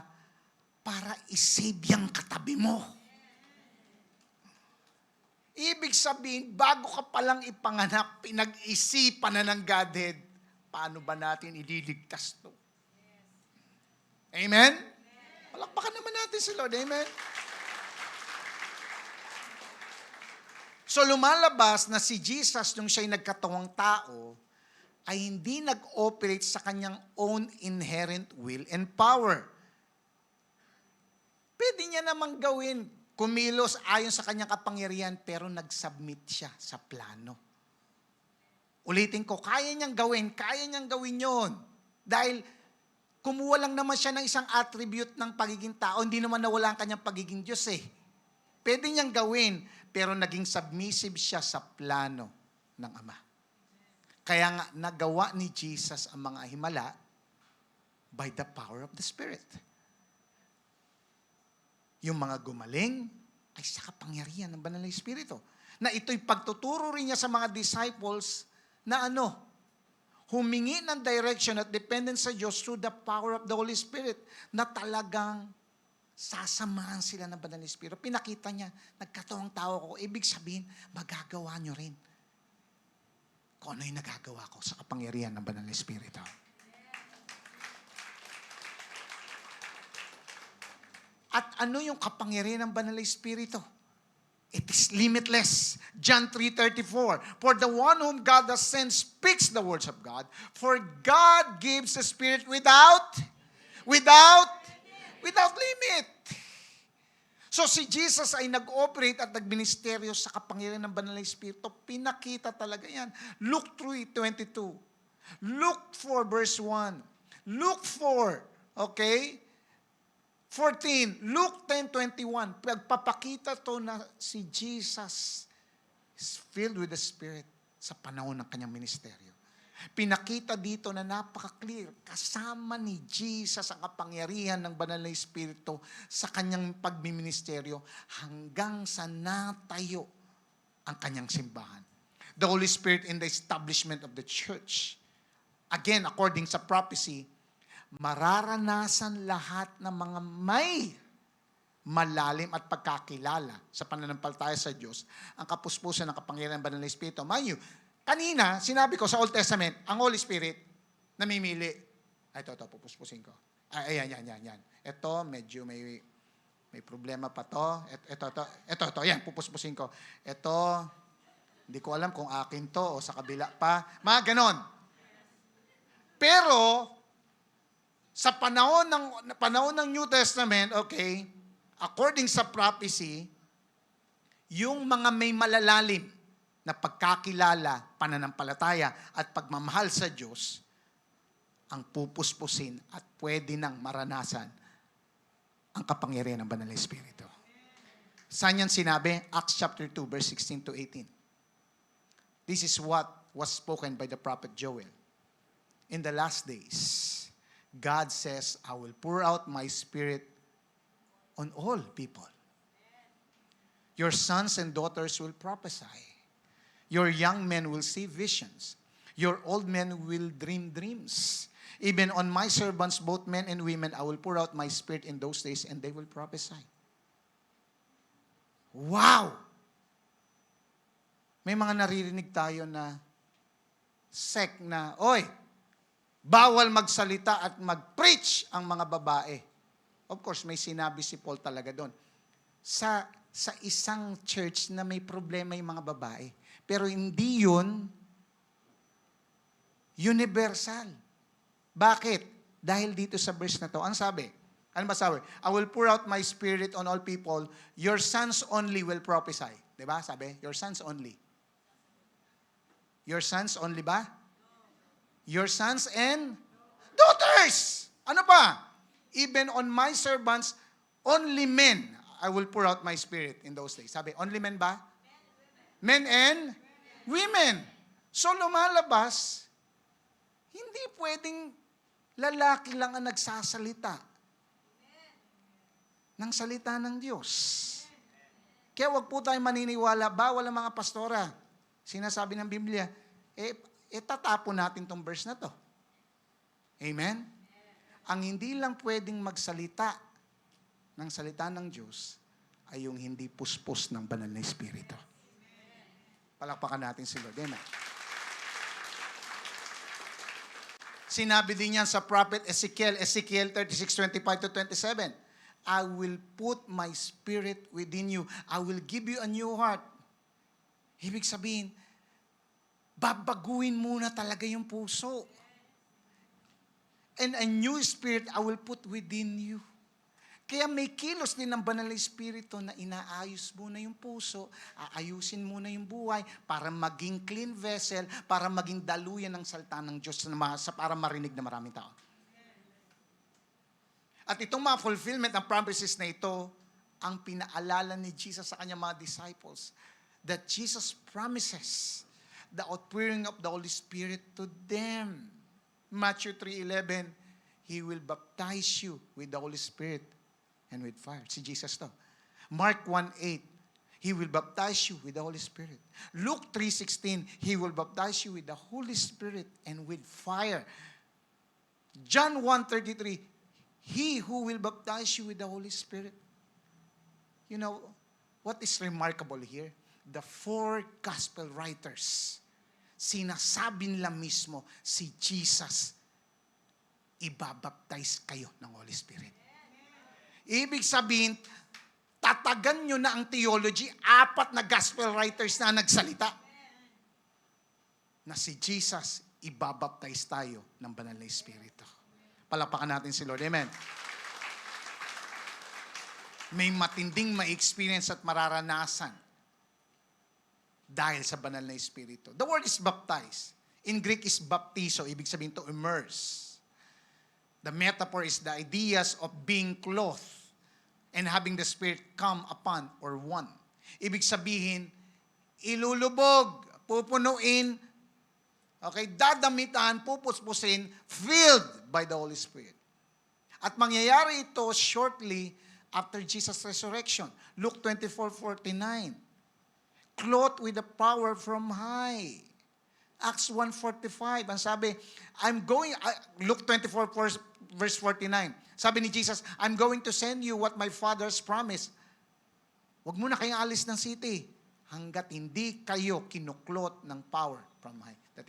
D: para isave yung katabi mo. Ibig sabihin, bago ka palang ipanganak, pinag-isipan na ng Godhead, paano ba natin ililigtas to? Amen? Palakpakan naman natin si Lord. Amen? So lumalabas na si Jesus, nung siya'y nagkatawang tao, ay hindi nag-operate sa kanyang own inherent will and power. Pwede niya namang gawin, kumilos ayon sa kanyang kapangyarihan, pero nag-submit siya sa plano. Ulitin ko, kaya niyang gawin yon. Dahil kumuha lang naman siya ng isang attribute ng pagiging tao, hindi naman nawala ang kanyang pagiging Diyos eh. Pwede niyang gawin, pero naging submissive siya sa plano ng Ama. Kaya nga, nagawa ni Jesus ang mga himala by the power of the Spirit. Yung mga gumaling ay sa kapangyarihan ng Banal na Espiritu. Na ito'y pagtuturo rin niya sa mga disciples na humingi ng direction at dependence sa Diyos through the power of the Holy Spirit na talagang sasamahan sila ng Banal na Espiritu. Pinakita niya, nagkatawang tao ko. Ibig sabihin, magagawa niyo rin kung ano yung nagagawa ko sa kapangyarihan ng Banal na Espiritu. At ano yung kapangyarihan ng Banal na Espiritu? It is limitless. John 3:34. For the one whom God has sent speaks the words of God. For God gives the Spirit without limit. So si Jesus ay nag-operate at nagministeryo sa kapangyarihan ng Banal na Espiritu. Pinakita talaga yan. Luke 3:22. Luke 4 verse 1. Luke 4, okay? 14, Luke 10:21. Pagpapakita to na si Jesus is filled with the Spirit sa panahon ng kanyang ministeryo. Pinakita dito na napaka-clear. Kasama ni Jesus ang kapangyarihan ng Banal na Espiritu sa kanyang pagmiministeryo hanggang sa natayo ang kanyang simbahan. The Holy Spirit in the establishment of the church. Again, according sa prophecy, mararanasan lahat ng mga may malalim at pagkakilala sa pananampalataya sa Diyos ang kapuspusan ng kapangyarihan ng Banal na Espiritu. Mind you, kanina, sinabi ko sa Old Testament, ang Holy Spirit, namimili. Ito, pupuspusin ko. Yan. Ito, medyo may may problema pa to. Ito, yan, pupuspusin ko. Ito, hindi ko alam kung akin to o sa kabila pa. Mga ganon. Pero, sa panahon ng New Testament, okay, according sa prophecy, yung mga may malalalim na pagkakilala, pananampalataya, at pagmamahal sa Diyos, ang pupuspusin at pwede nang maranasan ang kapangyarihan ng Banal na Espiritu. Saan yan sinabi? Acts chapter 2, verse 16 to 18. This is what was spoken by the prophet Joel. In the last days, God says, I will pour out my Spirit on all people. Your sons and daughters will prophesy. Your young men will see visions. Your old men will dream dreams. Even on my servants, both men and women, I will pour out my Spirit in those days and they will prophesy. Wow! May mga naririnig tayo na sect na, oy, bawal magsalita at mag-preach ang mga babae. Of course, may sinabi si Paul talaga doon. Sa isang church na may problema yung mga babae. Pero hindi yun universal. Bakit? Dahil dito sa verse na to. Ano sabi? Ano ba sabi? I will pour out my Spirit on all people. Your sons only will prophesy. Diba? Sabi? Your sons only. Your sons only ba? Your sons and daughters. Ano pa? Even on my servants, only men, I will pour out my Spirit in those days. Sabi, only men ba? Men and women. So lumalabas, hindi pwedeng lalaki lang ang nagsasalita ng salita ng Diyos. Kaya wag po tayong maniniwala, bawal ang mga pastora. Sinasabi ng Biblia, tatapon natin tong verse na to. Amen? Ang hindi lang pwedeng magsalita ng salita ng Diyos ay yung hindi puspos ng Banal na Espiritu. Palakpakan natin si Lord. Amen. Sinabi din yan sa prophet Ezekiel 36:25-27. I will put my Spirit within you. I will give you a new heart. Ibig sabihin, babaguhin muna talaga yung puso. And a new spirit I will put within you. Kaya may kilos din ng Banal na Espiritu na inaayos muna yung puso, aayusin muna yung buhay para maging clean vessel, para maging daluyan ng salita ng Diyos para marinig na maraming tao. At itong mga fulfillment ng promises na ito, ang pinaalala ni Jesus sa kanyang mga disciples, that Jesus promises the outpouring of the Holy Spirit to them. Matthew 3:11, He will baptize you with the Holy Spirit and with fire. Si Jesus to. Mark 1:8, He will baptize you with the Holy Spirit. Luke 3:16, He will baptize you with the Holy Spirit and with fire. John 1:33, He who will baptize you with the Holy Spirit. You know, what is remarkable here? The four gospel writers, sinasabi nila mismo, si Jesus, ibabaptize kayo ng Holy Spirit. Ibig sabihin, tatagan nyo na ang theology, 4 na gospel writers na nagsalita, na si Jesus, ibabaptize tayo ng Banal na Espiritu. Palapakan natin si Lord. Amen. May matinding ma-experience at mararanasan dahil sa Banal na Espiritu. The word is baptize. In Greek is baptizo, ibig sabihin to immerse. The metaphor is the ideas of being clothed and having the Spirit come upon or one. Ibig sabihin, ilulubog, pupunuin, okay, dadamitan, pupuspusin, filled by the Holy Spirit. At mangyayari ito shortly after Jesus' resurrection. Luke 24:49. Clothed with the power from high. Acts 1:45. Ang sabi, Luke 24 verse 49. Sabi ni Jesus, I'm going to send you what my Father has promised. Huwag muna kayong alis ng city hanggat hindi kayo kinuklot ng power from high. That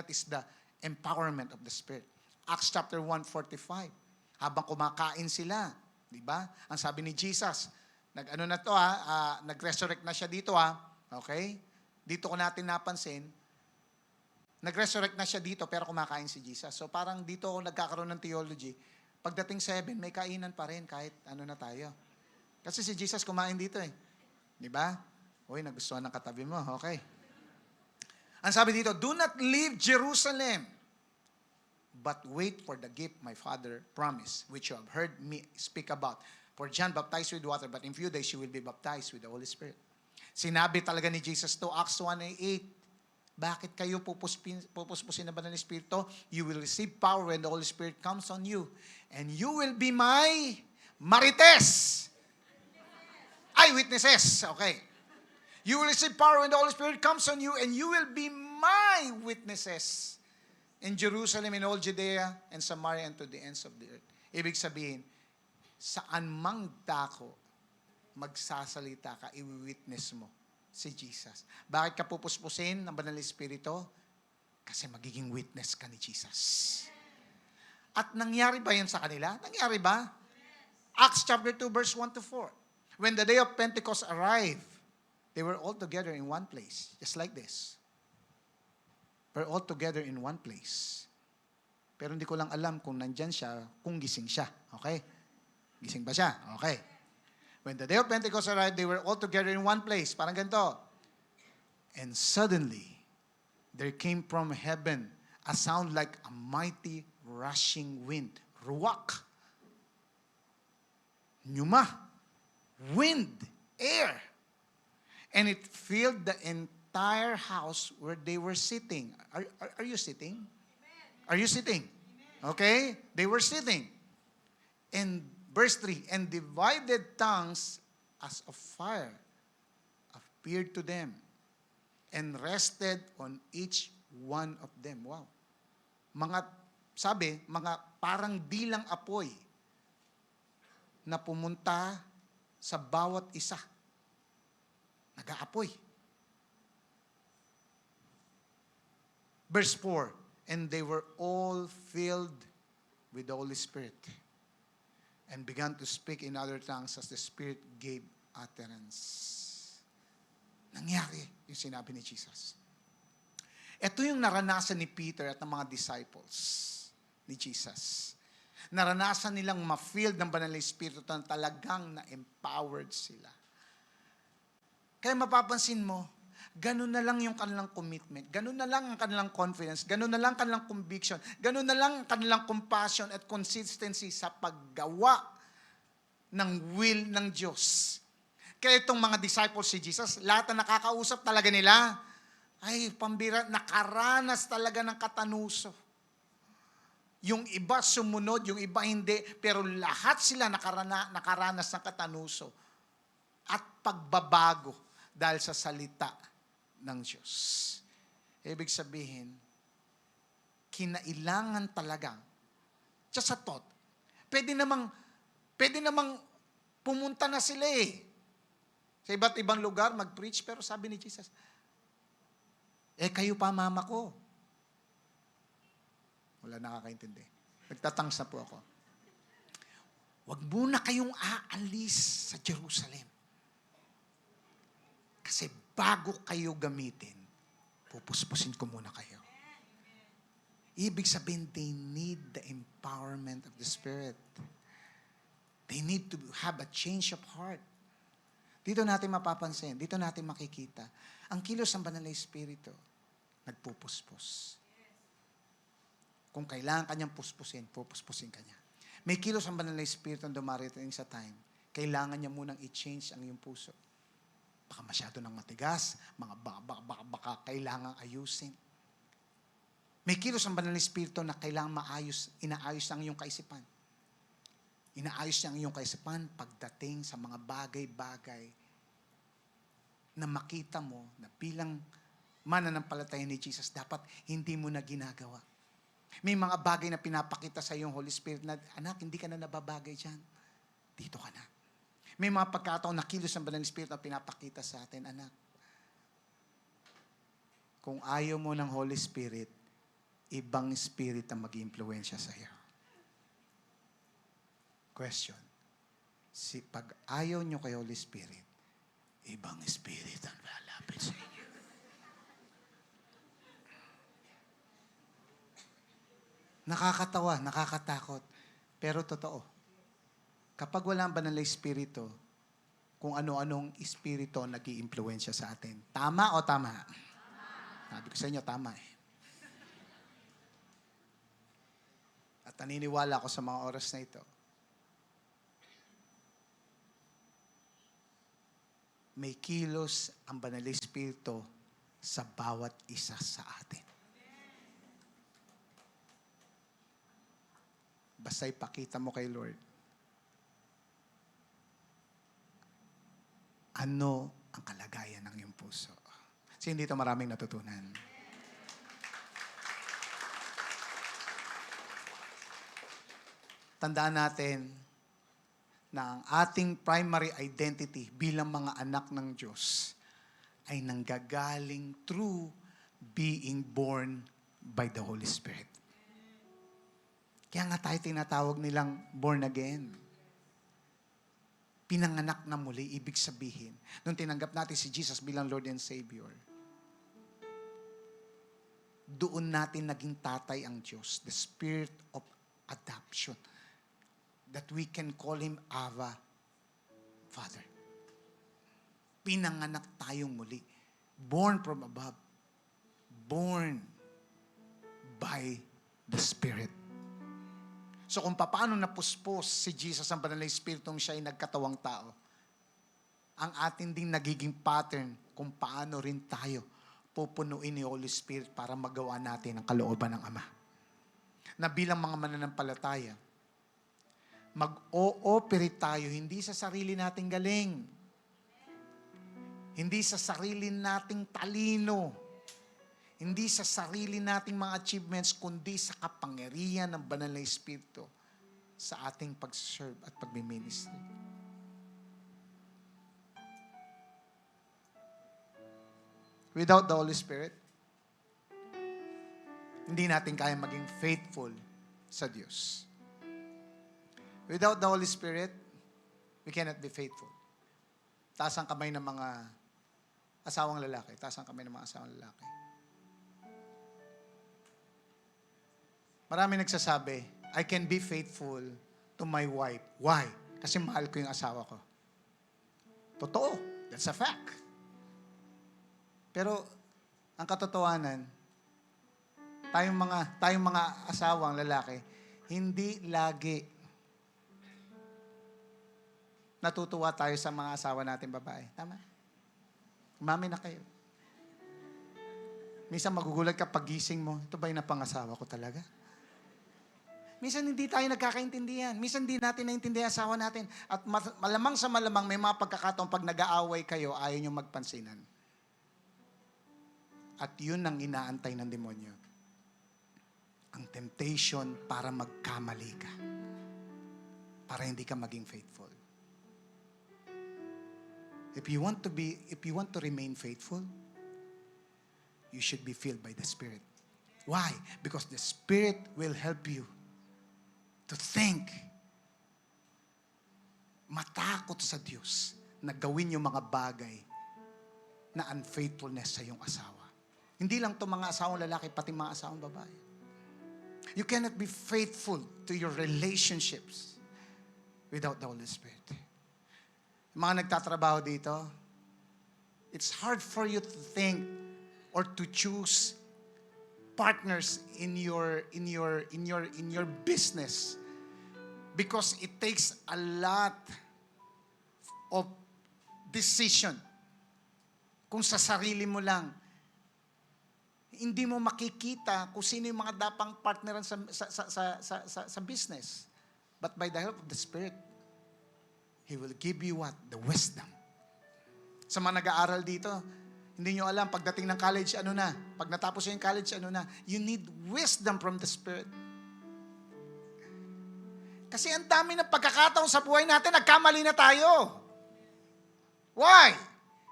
D: is the empowerment of the Spirit. Acts chapter 1:45. Habang kumakain sila, Di ba? Ang sabi ni Jesus, nag-resurrect na siya dito Okay? Dito ko natin napansin, nag-resurrect na siya dito pero kumakain si Jesus. So parang dito ako nagkakaroon ng theology. Pagdating 7, may kainan pa rin kahit ano na tayo. Kasi si Jesus kumain dito Di ba? Uy, nagustuhan ng katabi mo. Okay. Ang sabi dito, do not leave Jerusalem, but wait for the gift my Father promised, which you have heard me speak about. For John baptized with water, but in few days you will be baptized with the Holy Spirit. Sinabi talaga ni Jesus to, Acts 1:8, bakit kayo pupuspusin na ba ng Espiritu? You will receive power when the Holy Spirit comes on you. And you will be my marites. Witnesses. Okay. You will receive power when the Holy Spirit comes on you, and you will be my witnesses in Jerusalem, in all Judea, and Samaria, and to the ends of the earth. Ibig sabihin, saan mang dako, magsasalita ka, i-witness mo si Jesus. Bakit ka pupuspusin ng Banal na Espiritu? Kasi magiging witness ka ni Jesus. At nangyari ba yan sa kanila? Nangyari ba? Acts chapter 2, verse 1 to 4. When the day of Pentecost arrived, they were all together in one place, just like this. We're all together in one place. Pero hindi ko lang alam kung nandyan siya, kung gising siya. Okay? Gising ba siya? Okay. When the day of Pentecost arrived, they were all together in one place. Parang ganito. And suddenly, there came from heaven a sound like a mighty rushing wind. Ruwak. Pneuma. Wind. Air. And it filled the entire house where they were sitting. Are you sitting? Are you sitting? Okay? They were sitting. And verse 3, and divided tongues as of fire appeared to them and rested on each one of them. Wow. Mga parang dilang apoy na pumunta sa bawat isa. Nag-aapoy. Verse 4, and they were all filled with the Holy Spirit and began to speak in other tongues as the Spirit gave utterance. Nangyari yung sinabi ni Jesus. Ito yung naranasan ni Peter at ng mga disciples ni Jesus. Naranasan nilang ma-filled ng Banal na Espiritu na talagang na-empowered sila. Kaya mapapansin mo, ganun na lang yung kanilang commitment, ganun na lang ang kanilang confidence, ganun na lang kanilang conviction, ganun na lang ang kanilang compassion at consistency sa paggawa ng will ng Diyos. Kaya itong mga disciples si Jesus, lahat na nakakausap talaga nila, ay pambira, nakaranas talaga ng katanuso. Yung iba sumunod, yung iba hindi, pero lahat sila nakaranas ng katanuso at pagbabago dahil sa salita ng Diyos. Ibig sabihin, kinailangan talaga, just a thought, pwede namang pumunta na sila sa iba't ibang lugar, mag-preach, pero sabi ni Jesus, kayo pa mama ko. Wala nakakaintindi. Nagtatangs na po ako. Huwag muna kayong aalis sa Jerusalem. Kasi bago kayo gamitin, pupuspusin ko muna kayo. Ibig sabihin, they need the empowerment of the Spirit. They need to have a change of heart. Dito natin mapapansin, dito natin makikita, ang kilos ng Banal na Espiritu, nagpupuspos. Kung kailangan kanyang pupuspusin kanya. May kilos ang Banal na Espiritu na dumarating sa time, kailangan niya munang i-change ang iyong puso. Baka masyado nang matigas, baka kailangang ayusin. May kilos ang Banal na Espiritu na kailangang inaayos ang iyong kaisipan. Inaayos niya ang iyong kaisipan pagdating sa mga bagay-bagay na makita mo na bilang mananampalataya ni Jesus, dapat hindi mo na ginagawa. May mga bagay na pinapakita sa iyong Holy Spirit na, anak, hindi ka na nababagay dyan. Dito ka na. May mga pagkataon na kilos ng Banal na Espiritu na pinapakita sa atin, anak. Kung ayaw mo ng Holy Spirit, ibang Spirit ang mag-iimpluwensya sa iyo. Question. Pag ayaw nyo kay Holy Spirit, ibang Spirit ang lalapit sa inyo. Nakakatawa, nakakatakot. Pero totoo. Kapag wala ang banal na Espiritu, kung ano-anong Espiritu nag-iimpluwensya sa atin. Tama o tama? Sabi ko sa inyo, tama eh. At naniniwala ako sa mga oras na ito. May kilos ang banal na Espiritu sa bawat isa sa atin. Basta ipakita mo kay Lord, ano ang kalagayan ng iyong puso. Kasi dito maraming natutunan. Tandaan natin na ang ating primary identity bilang mga anak ng Diyos ay nanggagaling through being born by the Holy Spirit. Kaya nga tayo tinatawag nilang born again. Pinanganak na muli, ibig sabihin, nung tinanggap natin si Jesus bilang Lord and Savior, doon natin naging tatay ang Diyos, the spirit of adoption, that we can call Him Abba, Father. Pinanganak tayong muli. Born from above. Born by the Spirit. So kung paano napuspos si Jesus ang banal na Espiritong siya ay nagkatawang tao, ang atin ding nagiging pattern kung paano rin tayo pupunuin ni Holy Spirit para magawa natin ang kalooban ng Ama. Na bilang mga mananampalataya, mag-ooperate tayo hindi sa sarili nating galing, hindi sa sarili nating talino, hindi sa sarili nating mga achievements, kundi sa kapangyarihan ng banal na Espiritu sa ating pag-serve at pag-ministry. Without the Holy Spirit, hindi natin kaya maging faithful sa Diyos. Without the Holy Spirit, we cannot be faithful. Taas ang kamay ng mga asawang lalaki. Taas ang kamay ng mga asawang lalaki. Marami nagsasabi, I can be faithful to my wife. Why? Kasi mahal ko yung asawa ko. Totoo. That's a fact. Pero, ang katotohanan, tayong mga asawang lalaki, hindi lagi natutuwa tayo sa mga asawa natin babae. Tama? Umami na kayo. Minsan magugulat ka pagising mo, ito ba yung napangasawa ko talaga? Minsan hindi tayo nagkakaintindihan. Minsan hindi natin naintindihan asawa natin. At malamang sa malamang may mga pagkakataon pag nag-aaway kayo, ayaw nyo magpansinan. At yun ang inaantay ng demonyo. Ang temptation para magkamali ka. Para hindi ka maging faithful. If you want to remain faithful, you should be filled by the Spirit. Why? Because the Spirit will help you to think, matakot sa Diyos na gawin yung mga bagay na unfaithfulness sa iyong asawa. Hindi lang to mga asawang lalaki, pati mga asawang babae. You cannot be faithful to your relationships without the Holy Spirit. Mga nagtatrabaho dito, it's hard for you to think or to choose partners in your business because it takes a lot of decision. Kung sa sarili mo lang, hindi mo makikita kung sino yung mga dapang partneran sa business. But by the help of the Spirit, He will give you what? The wisdom. Sa mga nag-aaral dito, hindi nyo alam, pagdating ng college, ano na? Pag natapos yung college, ano na? You need wisdom from the Spirit. Kasi ang dami ng pagkakataon sa buhay natin, nagkamali na tayo. Why?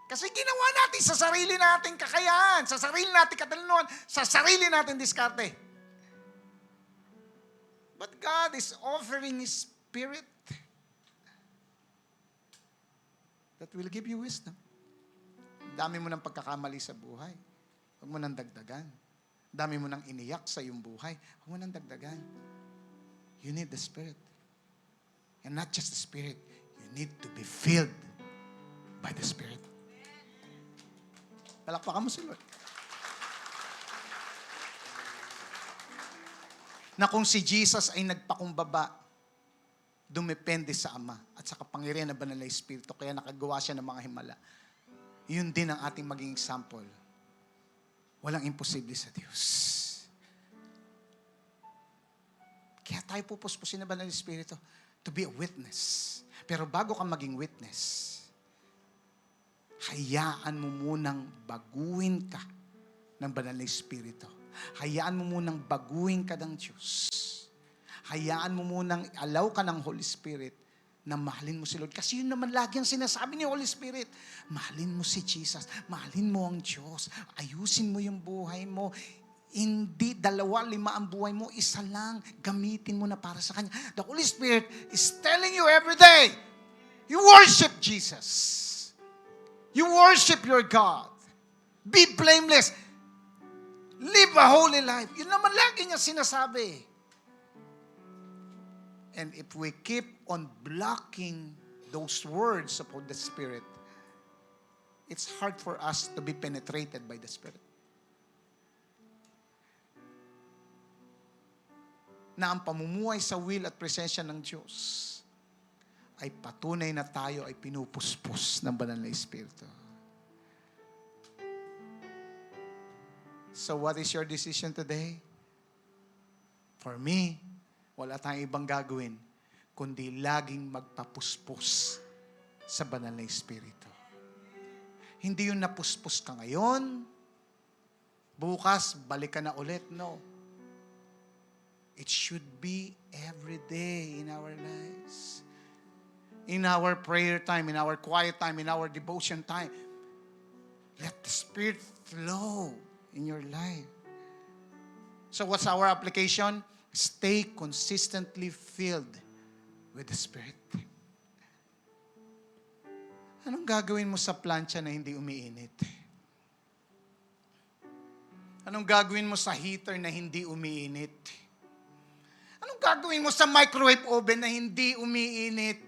D: Kasi ginawa natin sa sarili nating kakayahan, sa sarili nating katalinuhan, sa sarili nating diskarte. But God is offering His Spirit that will give you wisdom. Dami mo ng pagkakamali sa buhay. Huwag mo nang dagdagan. Dami mo nang iniyak sa iyong buhay. Huwag mo nang dagdagan. You need the Spirit. And not just the Spirit. You need to be filled by the Spirit. Palakpakan mo si Lord. Na kung si Jesus ay nagpakumbaba, dumepende sa Ama at sa kapangyarihan ng Banal na Espiritu, kaya nakagawa siya ng mga himala. Yun din ang ating maging example. Walang imposible sa Diyos. Kaya tayo pupuspusin ng Banal na Espiritu to be a witness. Pero bago ka maging witness, hayaan mo munang baguhin ka ng Banal na Espiritu. Hayaan mo munang baguhin ka ng Diyos. Hayaan mo munang allow ka ng Holy Spirit na mahalin mo si Lord. Kasi yun naman lagi ang sinasabi ni Holy Spirit. Mahalin mo si Jesus. Mahalin mo ang Diyos. Ayusin mo yung buhay mo. Hindi 2, 5 ang buhay mo. Isa lang. Gamitin mo na para sa Kanya. The Holy Spirit is telling you every day, you worship Jesus. You worship your God. Be blameless. Live a holy life. Yun naman lagi niya sinasabi. And if we keep on blocking those words of the Spirit, it's hard for us to be penetrated by the Spirit. Na ang pamumuhay sa will at presensya ng Diyos ay patunay na tayo ay pinupuspos ng Banal na Espiritu. So what is your decision today? For me, wala tayong ibang gagawin kundi laging magpapuspos sa Banal na Espiritu. Hindi yung napuspos ka ngayon, bukas balik ka na ulit. No. It should be every day in our lives. In our prayer time, in our quiet time, in our devotion time. Let the Spirit flow in your life. So what's our application? Stay consistently filled with the Spirit. Anong gagawin mo sa plancha na hindi umiinit? Anong gagawin mo sa heater na hindi umiinit? Anong gagawin mo sa microwave oven na hindi umiinit?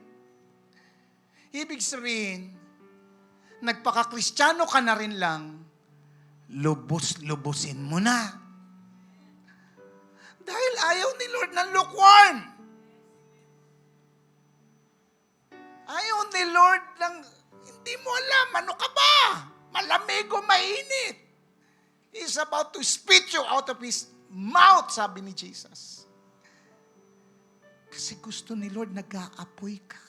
D: Ibig sabihin, nagpaka-Kristiyano ka na rin lang, lubos-lubusin mo na. Dahil ayaw ni Lord ng lukewarm. Ayaw ni Lord ng, hindi mo alam, ano ka ba? Malamig o mainit. He's about to spit you out of His mouth, sabi ni Jesus. Kasi gusto ni Lord nag-aapoy ka.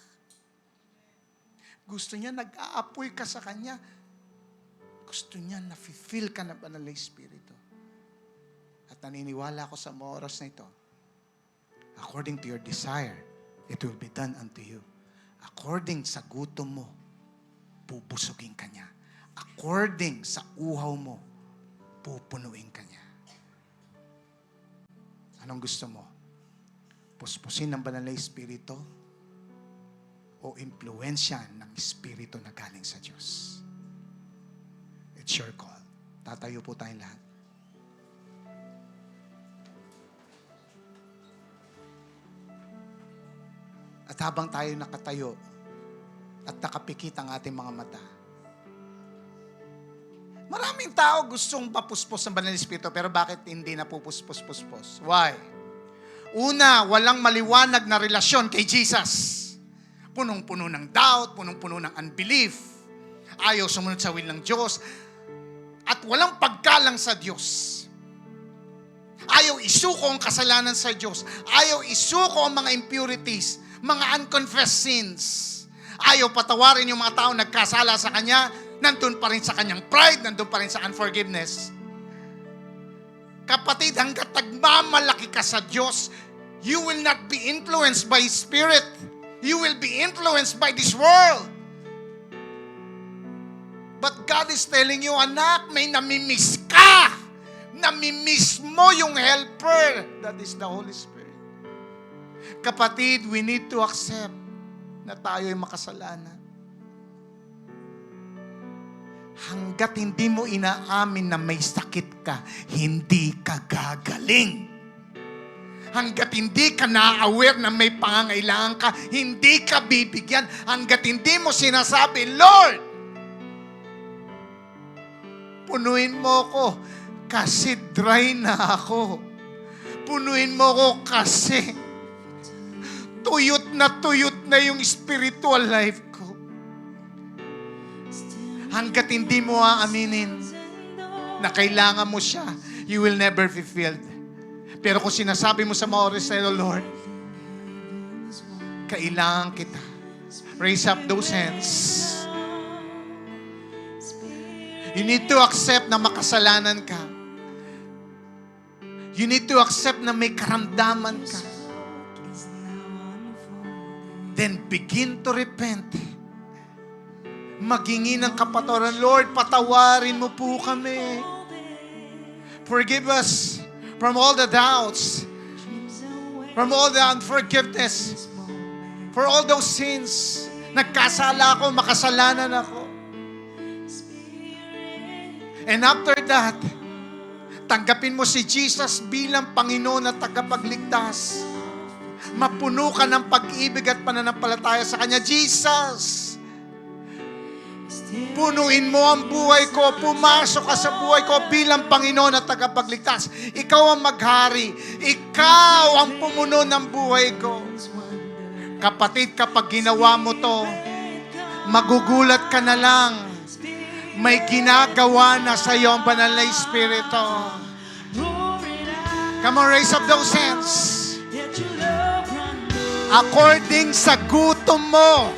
D: Gusto niya nag-aapoy ka sa Kanya. Gusto niya na-feel ka ng Banal na Espiritu. At naniniwala ako sa mga oras na ito, according to your desire, it will be done unto you. According sa gutom mo, pupusugin ka niya. According sa uhaw mo, pupunuin ka niya. Anong gusto mo? Puspusin ng Banal na Espiritu o impluensya ng Espiritu na galing sa Diyos? It's your call. Tatayo po tayong lahat. At habang tayo nakatayo at nakapikit ang ating mga mata, maraming tao gustong papuspos ng Banal na Espiritu, pero bakit hindi napupuspos-puspos? Why? Una, walang maliwanag na relasyon kay Jesus. Punong-puno ng doubt, punong-puno ng unbelief. Ayaw sumunod sa will ng Diyos. At walang paggalang sa Diyos. Ayaw isuko ang kasalanan sa Diyos. Ayaw isuko ang mga impurities, mga unconfessed sins. Ayaw patawarin yung mga tao nagkasala sa Kanya. Nandun pa rin sa kanyang pride, nandun pa rin sa unforgiveness. Kapatid, hanggat nagmamalaki ka sa Diyos, you will not be influenced by Spirit. You will be influenced by this world. But God is telling you, anak, may namimiss ka. Namimiss mo yung helper. That is the Holy Spirit. Kapatid, we need to accept na tayo ay makasalanan. hanggat hindi mo inaamin na may sakit ka, hindi ka gagaling. Hanggat hindi ka na-aware na may pangangailangan ka, hindi ka bibigyan. Hanggat hindi mo sinasabi, Lord, punuin mo ko kasi dry na ako. Punuin mo ko kasi tuyot na yung spiritual life ko. Hanggat hindi mo aaminin na kailangan mo siya, you will never be filled. Pero kung sinasabi mo sa mga oras na ito, Lord, kailangan kita. Raise up those hands. You need to accept na makasalanan ka. You need to accept na may karamdaman ka. Then begin to repent. Maghingi ng kapatawaran. Lord, patawarin mo po kami. Forgive us from all the doubts, from all the unforgiveness, for all those sins. Nagkasala ako, makasalanan ako. And after that, tanggapin mo si Jesus bilang Panginoon at tagapagligtas. Mapuno ka ng pag-ibig at pananampalataya sa Kanya. Jesus, punuin mo ang buhay ko. Pumasok ka sa buhay ko bilang Panginoon at tagapagligtas. Ikaw ang maghari. Ikaw ang pumuno ng buhay ko. Kapatid, kapag ginawa mo to, magugulat ka na lang. May ginagawa na sa iyo ang banal na Espiritu. Come on, raise up those hands. According sa gutom mo,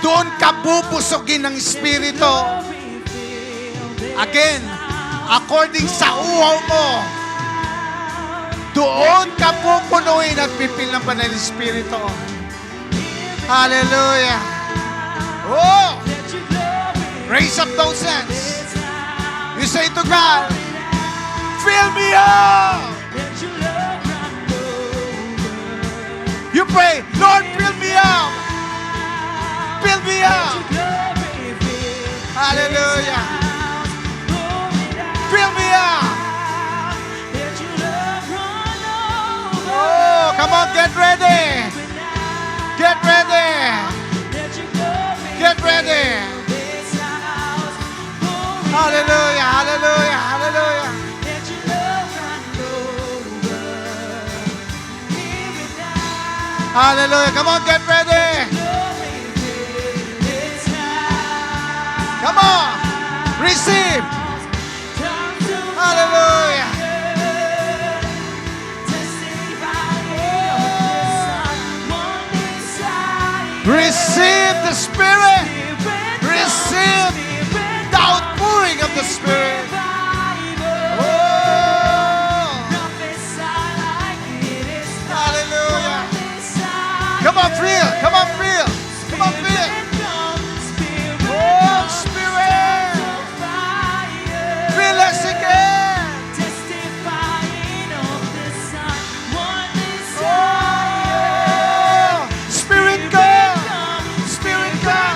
D: doon ka bubusogin ng Espiritu. Again, according sa uhaw mo, doon ka pupunuin at pipil ng banal na Espiritu. Hallelujah. Oh! Raise up those hands. You say to God, fill me up. You pray, Lord, fill me up. Fill me up. Hallelujah. Fill me up. Oh, come on, get ready. Get ready. Get ready. Hallelujah, hallelujah, hallelujah. Hallelujah. Come on, get ready. Come on. Receive. Hallelujah. Receive the Spirit. Receive the outpouring of the Spirit. Oh. Hallelujah. Come on, feel. Come on, feel. Come on, feel. Oh, Spirit. Feel us again. Oh, Spirit God. Spirit God.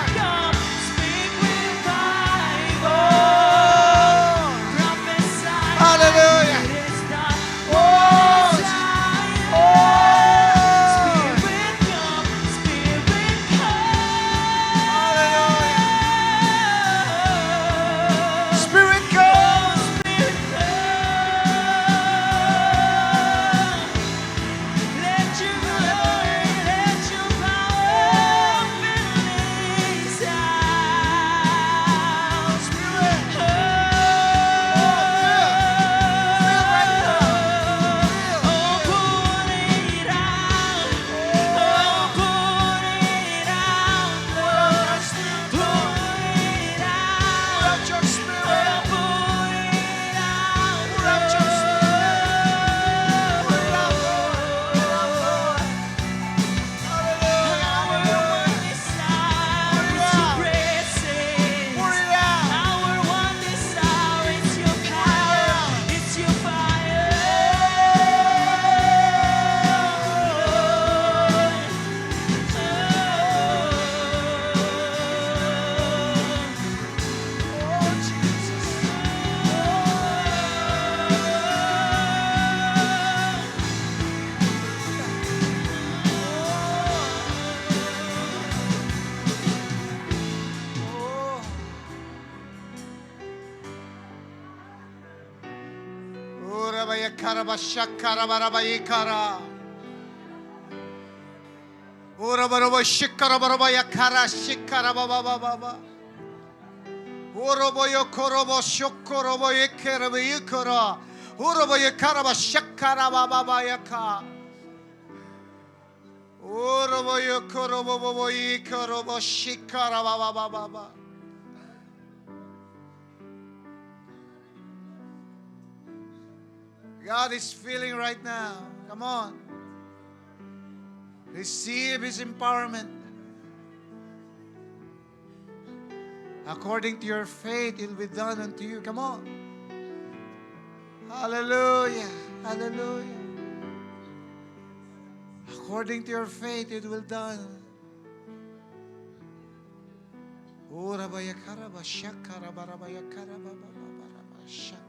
D: Oh, hallelujah. Oh, oh. Urabaya karabashakara barabaya kara. Urabaraba shikara barabaya kara shikara baba baba. Urabaya korobo shokorobo yekara yekara. Urabaya karabashakara baba yaka. Urabaya korobo baba yekara shikara baba baba. God is feeling right now. Come on. Receive His empowerment. According to your faith, it will be done unto you. Come on. Hallelujah. Hallelujah. According to your faith, it will be done. Ora baya karaba shakara barabaya karaba baraba shakara.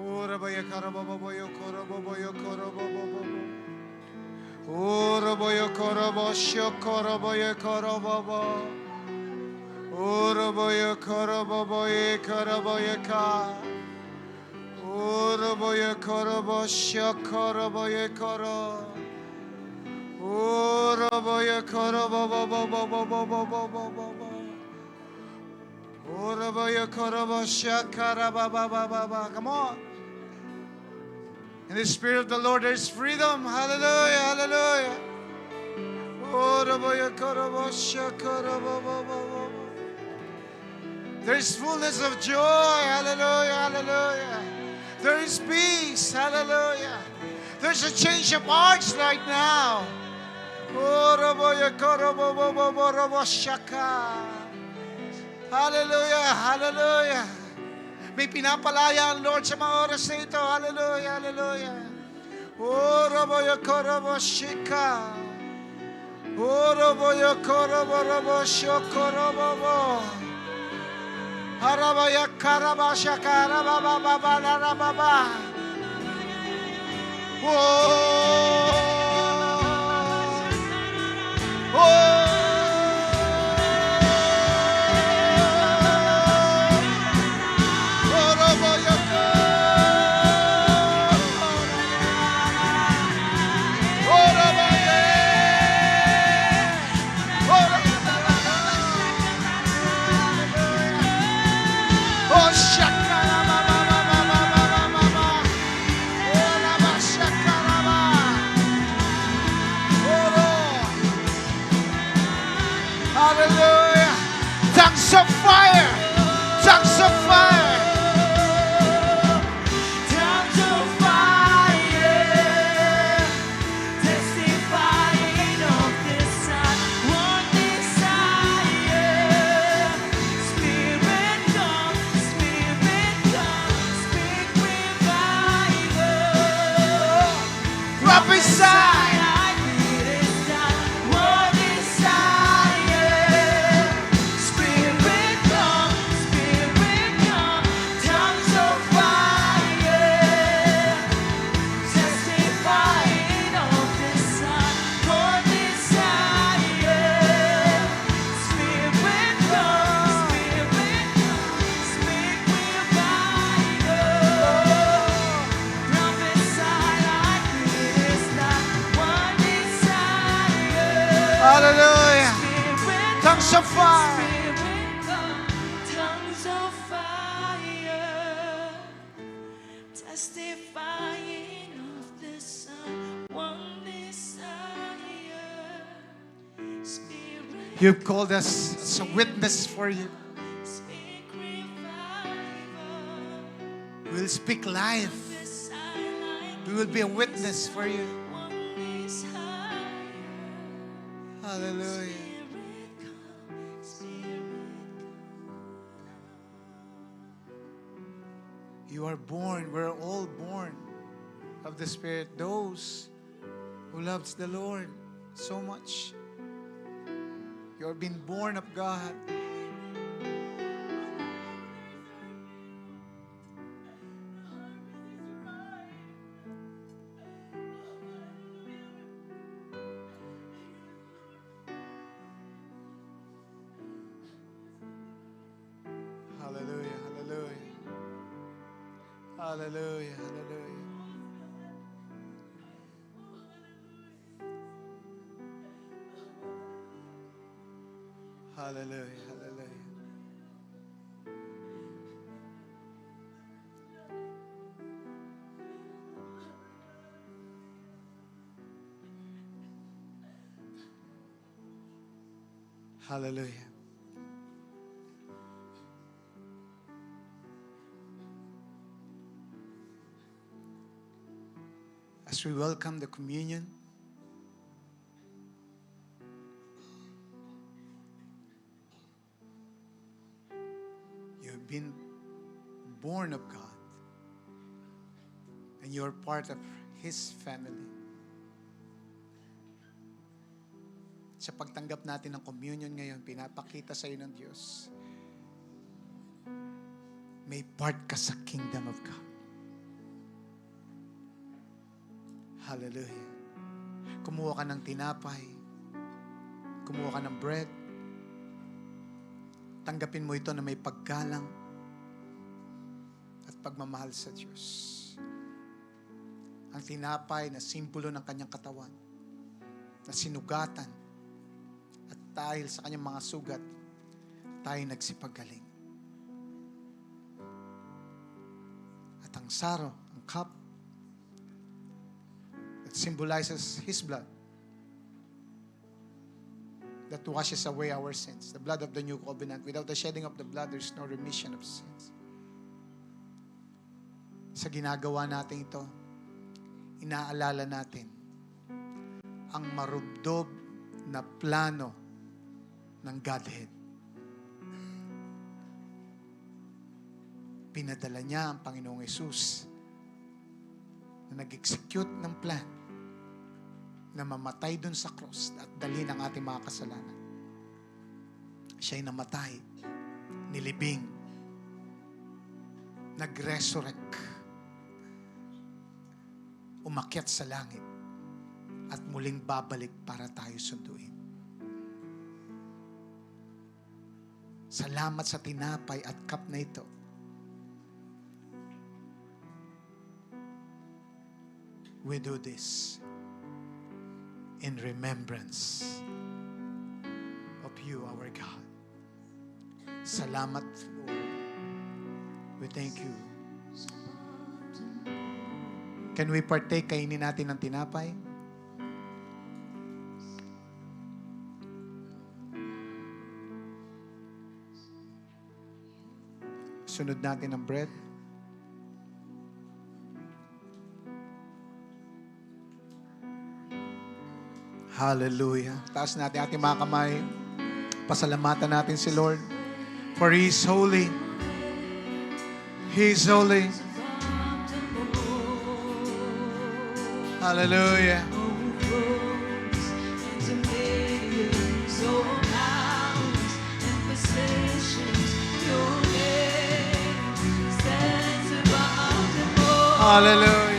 D: Ora baya karaba boyo koraba boyo koraba bobo. Ora boyo koraba shakara boyo koraba bobo. Ora boyo koraba boyo koraba yaka. Ora boyo koraba shakara boyo koraba. Ora boyo koraba bobo bobo bobo bobo bobo. Ora boyo koraba shakara baba baba. Come on. In the Spirit of the Lord there is freedom. Hallelujah, hallelujah. Ora boyo koraba shakara baba baba. There is fullness of joy. Hallelujah, hallelujah. There is peace. Hallelujah. There's a change of hearts right now. Hallelujah, hallelujah. May pinapalaya ang Lord sa mga oras na ito. Hallelujah, hallelujah. Oroboyo korobo shika. Oroboyo korobo robo shokorobo. Harabaya karabasha karababa baba. Hallelujah. Tongues of fire. Tongues of fire.
A: Tongues of fire, testifying of this one desire. Spirit come, speak revival.
D: Prophesy. Hallelujah. Tongues of fire.
A: Tongues of fire, testifying of the Son, one desire. Spirit,
D: You've called us as a witness for you.
A: speak revival.
D: We'll speak life.
A: This I like
D: We will be a witness for you.
A: one desire.
D: Hallelujah.
A: Spirit come, Spirit
D: You are born. We're all born of the Spirit. Those who loves the Lord so much. You are being born of God. Hallelujah, hallelujah. Hallelujah, hallelujah. Hallelujah, hallelujah. Hallelujah. As we welcome the communion, you've been born of God and you're part of His family. Sa pagtanggap natin ng communion ngayon, pinapakita sa iyo ng Diyos, may part ka sa kingdom of God. Hallelujah. Kumuha ka ng tinapay. Kumuha ka ng bread. Tanggapin mo ito na may paggalang at pagmamahal sa Diyos. Ang tinapay na simbolo ng kanyang katawan, na sinugatan, at dahil sa kanyang mga sugat, tayo nagsipagaling. At ang saro, ang cup, that symbolizes His blood that washes away our sins. The blood of the new covenant. Without the shedding of the blood, there's no remission of sins. Sa ginagawa natin ito, inaalala natin ang marubdob na plano ng Godhead. Pinadala niya ang Panginoong Hesus na nag-execute ng plan na mamatay dun sa cross at dalhin ang ating mga kasalanan. Siya'y namatay, nilibing, nag-resurrect, umakyat sa langit, at muling babalik para tayo sunduin. Salamat sa tinapay at cup na ito. We do this in remembrance of you, our God. Salamat, Lord. We thank you. Can we partake? Kainin natin ng tinapay? Sunod natin ang bread. Hallelujah. Taas natin ating mga kamay. Pasalamatan natin si Lord. For He is holy. He is holy. Hallelujah. Hallelujah.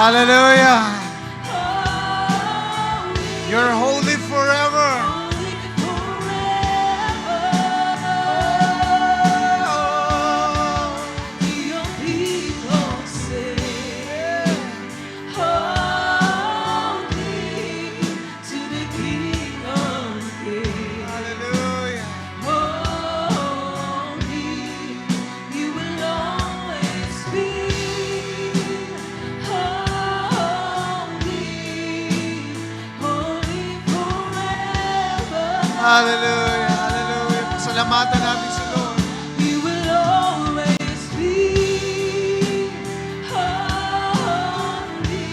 D: Hallelujah. You're holy forever. Hallelujah, hallelujah. Pasalamatan natin si Lord.
A: You will always be holy,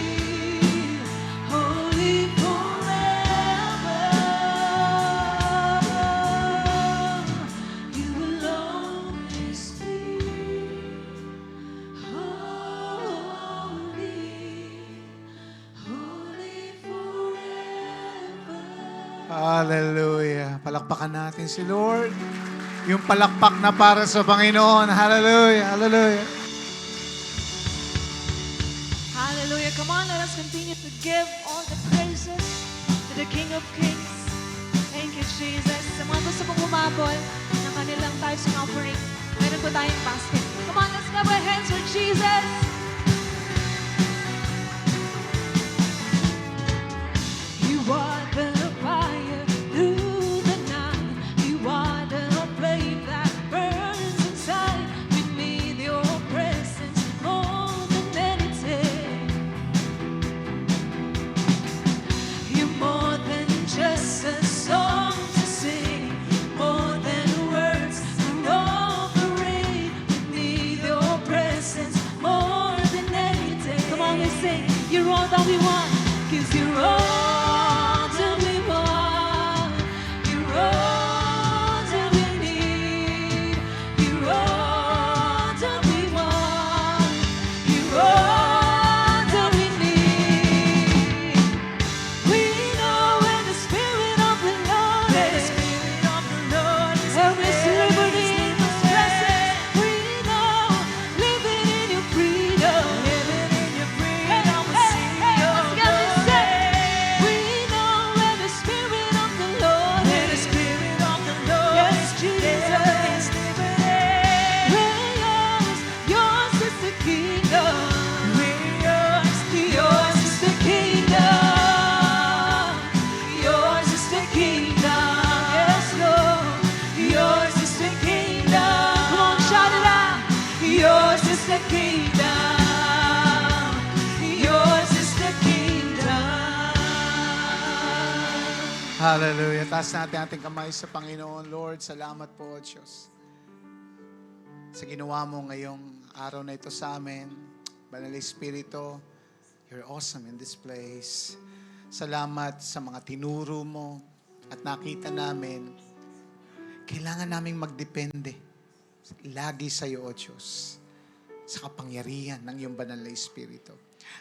A: holy forever. You will always be holy, holy forever.
D: Hallelujah. Palakpakan natin si Lord. Yung palakpak na para sa Panginoon. Hallelujah, hallelujah.
A: give all the praises to the King of Kings. Thank you, Jesus. Sa mga gusto pong humabol ng kanilang tithes and offering, meron po tayong basket. Come on, let's clap our hands for Jesus. You are the fire through the night. You are the flame that burns inside. We need your presence more than anything. You're more than just a song to sing, more than words and offering. We need your presence more than anything. Come on, let's sing. You're all that we want, 'cause you're all that we want. You're all that we need. You're all that we want. You're all that we need. We know when the Spirit of the Lord is, every liberty in His presence. We know living in your freedom. Let's get this set. We know when the Spirit of the Lord is, yes, Jesus. We're yours, yours is the kingdom. Yours is the kingdom. Yours is the kingdom. Yes, Lord. Yours is the kingdom. Come on, shout it out. Yours is the kingdom. Yours is the kingdom.
D: Hallelujah. Taas natin ating kamay sa Panginoon. Lord, salamat po, Diyos. Sa ginawa mo ngayong araw na ito sa amin. Banal Espiritu, you're awesome in this place. Salamat sa mga tinuro mo at nakita namin. Kailangan naming magdepende lagi sa iyo, O Diyos, sa kapangyarihan ng iyong banal na Espiritu.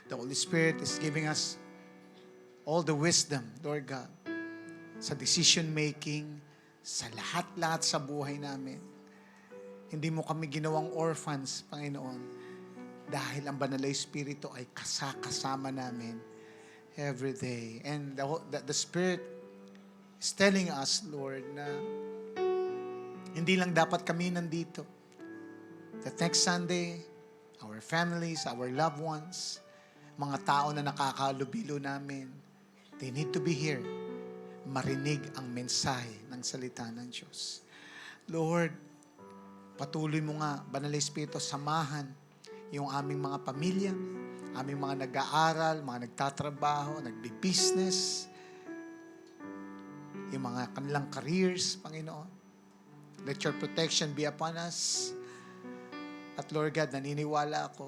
D: The Holy Spirit is giving us all the wisdom, Lord God, sa decision making, sa lahat-lahat sa buhay namin. Hindi mo kami ginawang orphans, Panginoon, dahil ang banal na Espiritu ay kasama namin every day. And the Spirit is telling us, Lord, na hindi lang dapat kami nandito. That next Sunday, our families, our loved ones, mga tao na nakakalubilo namin, they need to be here. Marinig ang mensahe ng salita ng Diyos. Lord, patuloy mo nga, Banal na Espiritu, samahan yung aming mga pamilya, aming mga nag-aaral, mga nagtatrabaho, nagbi-business, yung mga kanilang careers, Panginoon. Let your protection be upon us. At Lord God, naniniwala ako,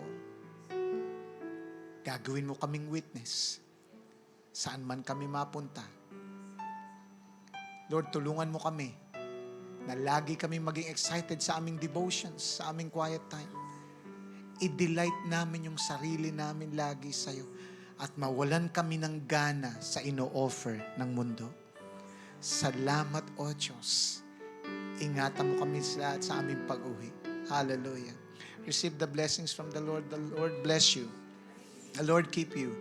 D: gagawin mo kaming witness saan man kami mapunta. Lord, tulungan mo kami na lagi kami maging excited sa aming devotions, sa aming quiet time. I-delight namin yung sarili namin lagi sa'yo at mawalan kami ng gana sa ino-offer ng mundo. Salamat, O Diyos. Ingatan mo kami sa aming pag-uwi. Hallelujah. Receive the blessings from the Lord. The Lord bless you. The Lord keep you.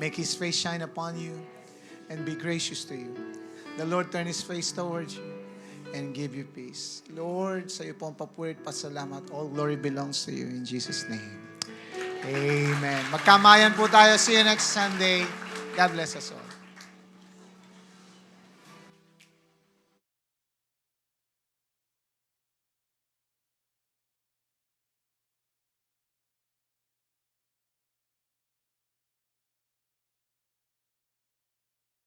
D: Make His face shine upon you and be gracious to you. The Lord turn His face towards you and give you peace. Lord, sa iyo po ang papuri at pasalamat. All glory belongs to you in Jesus' name. Amen. Magkamayan po tayo. See you next Sunday. God bless us all.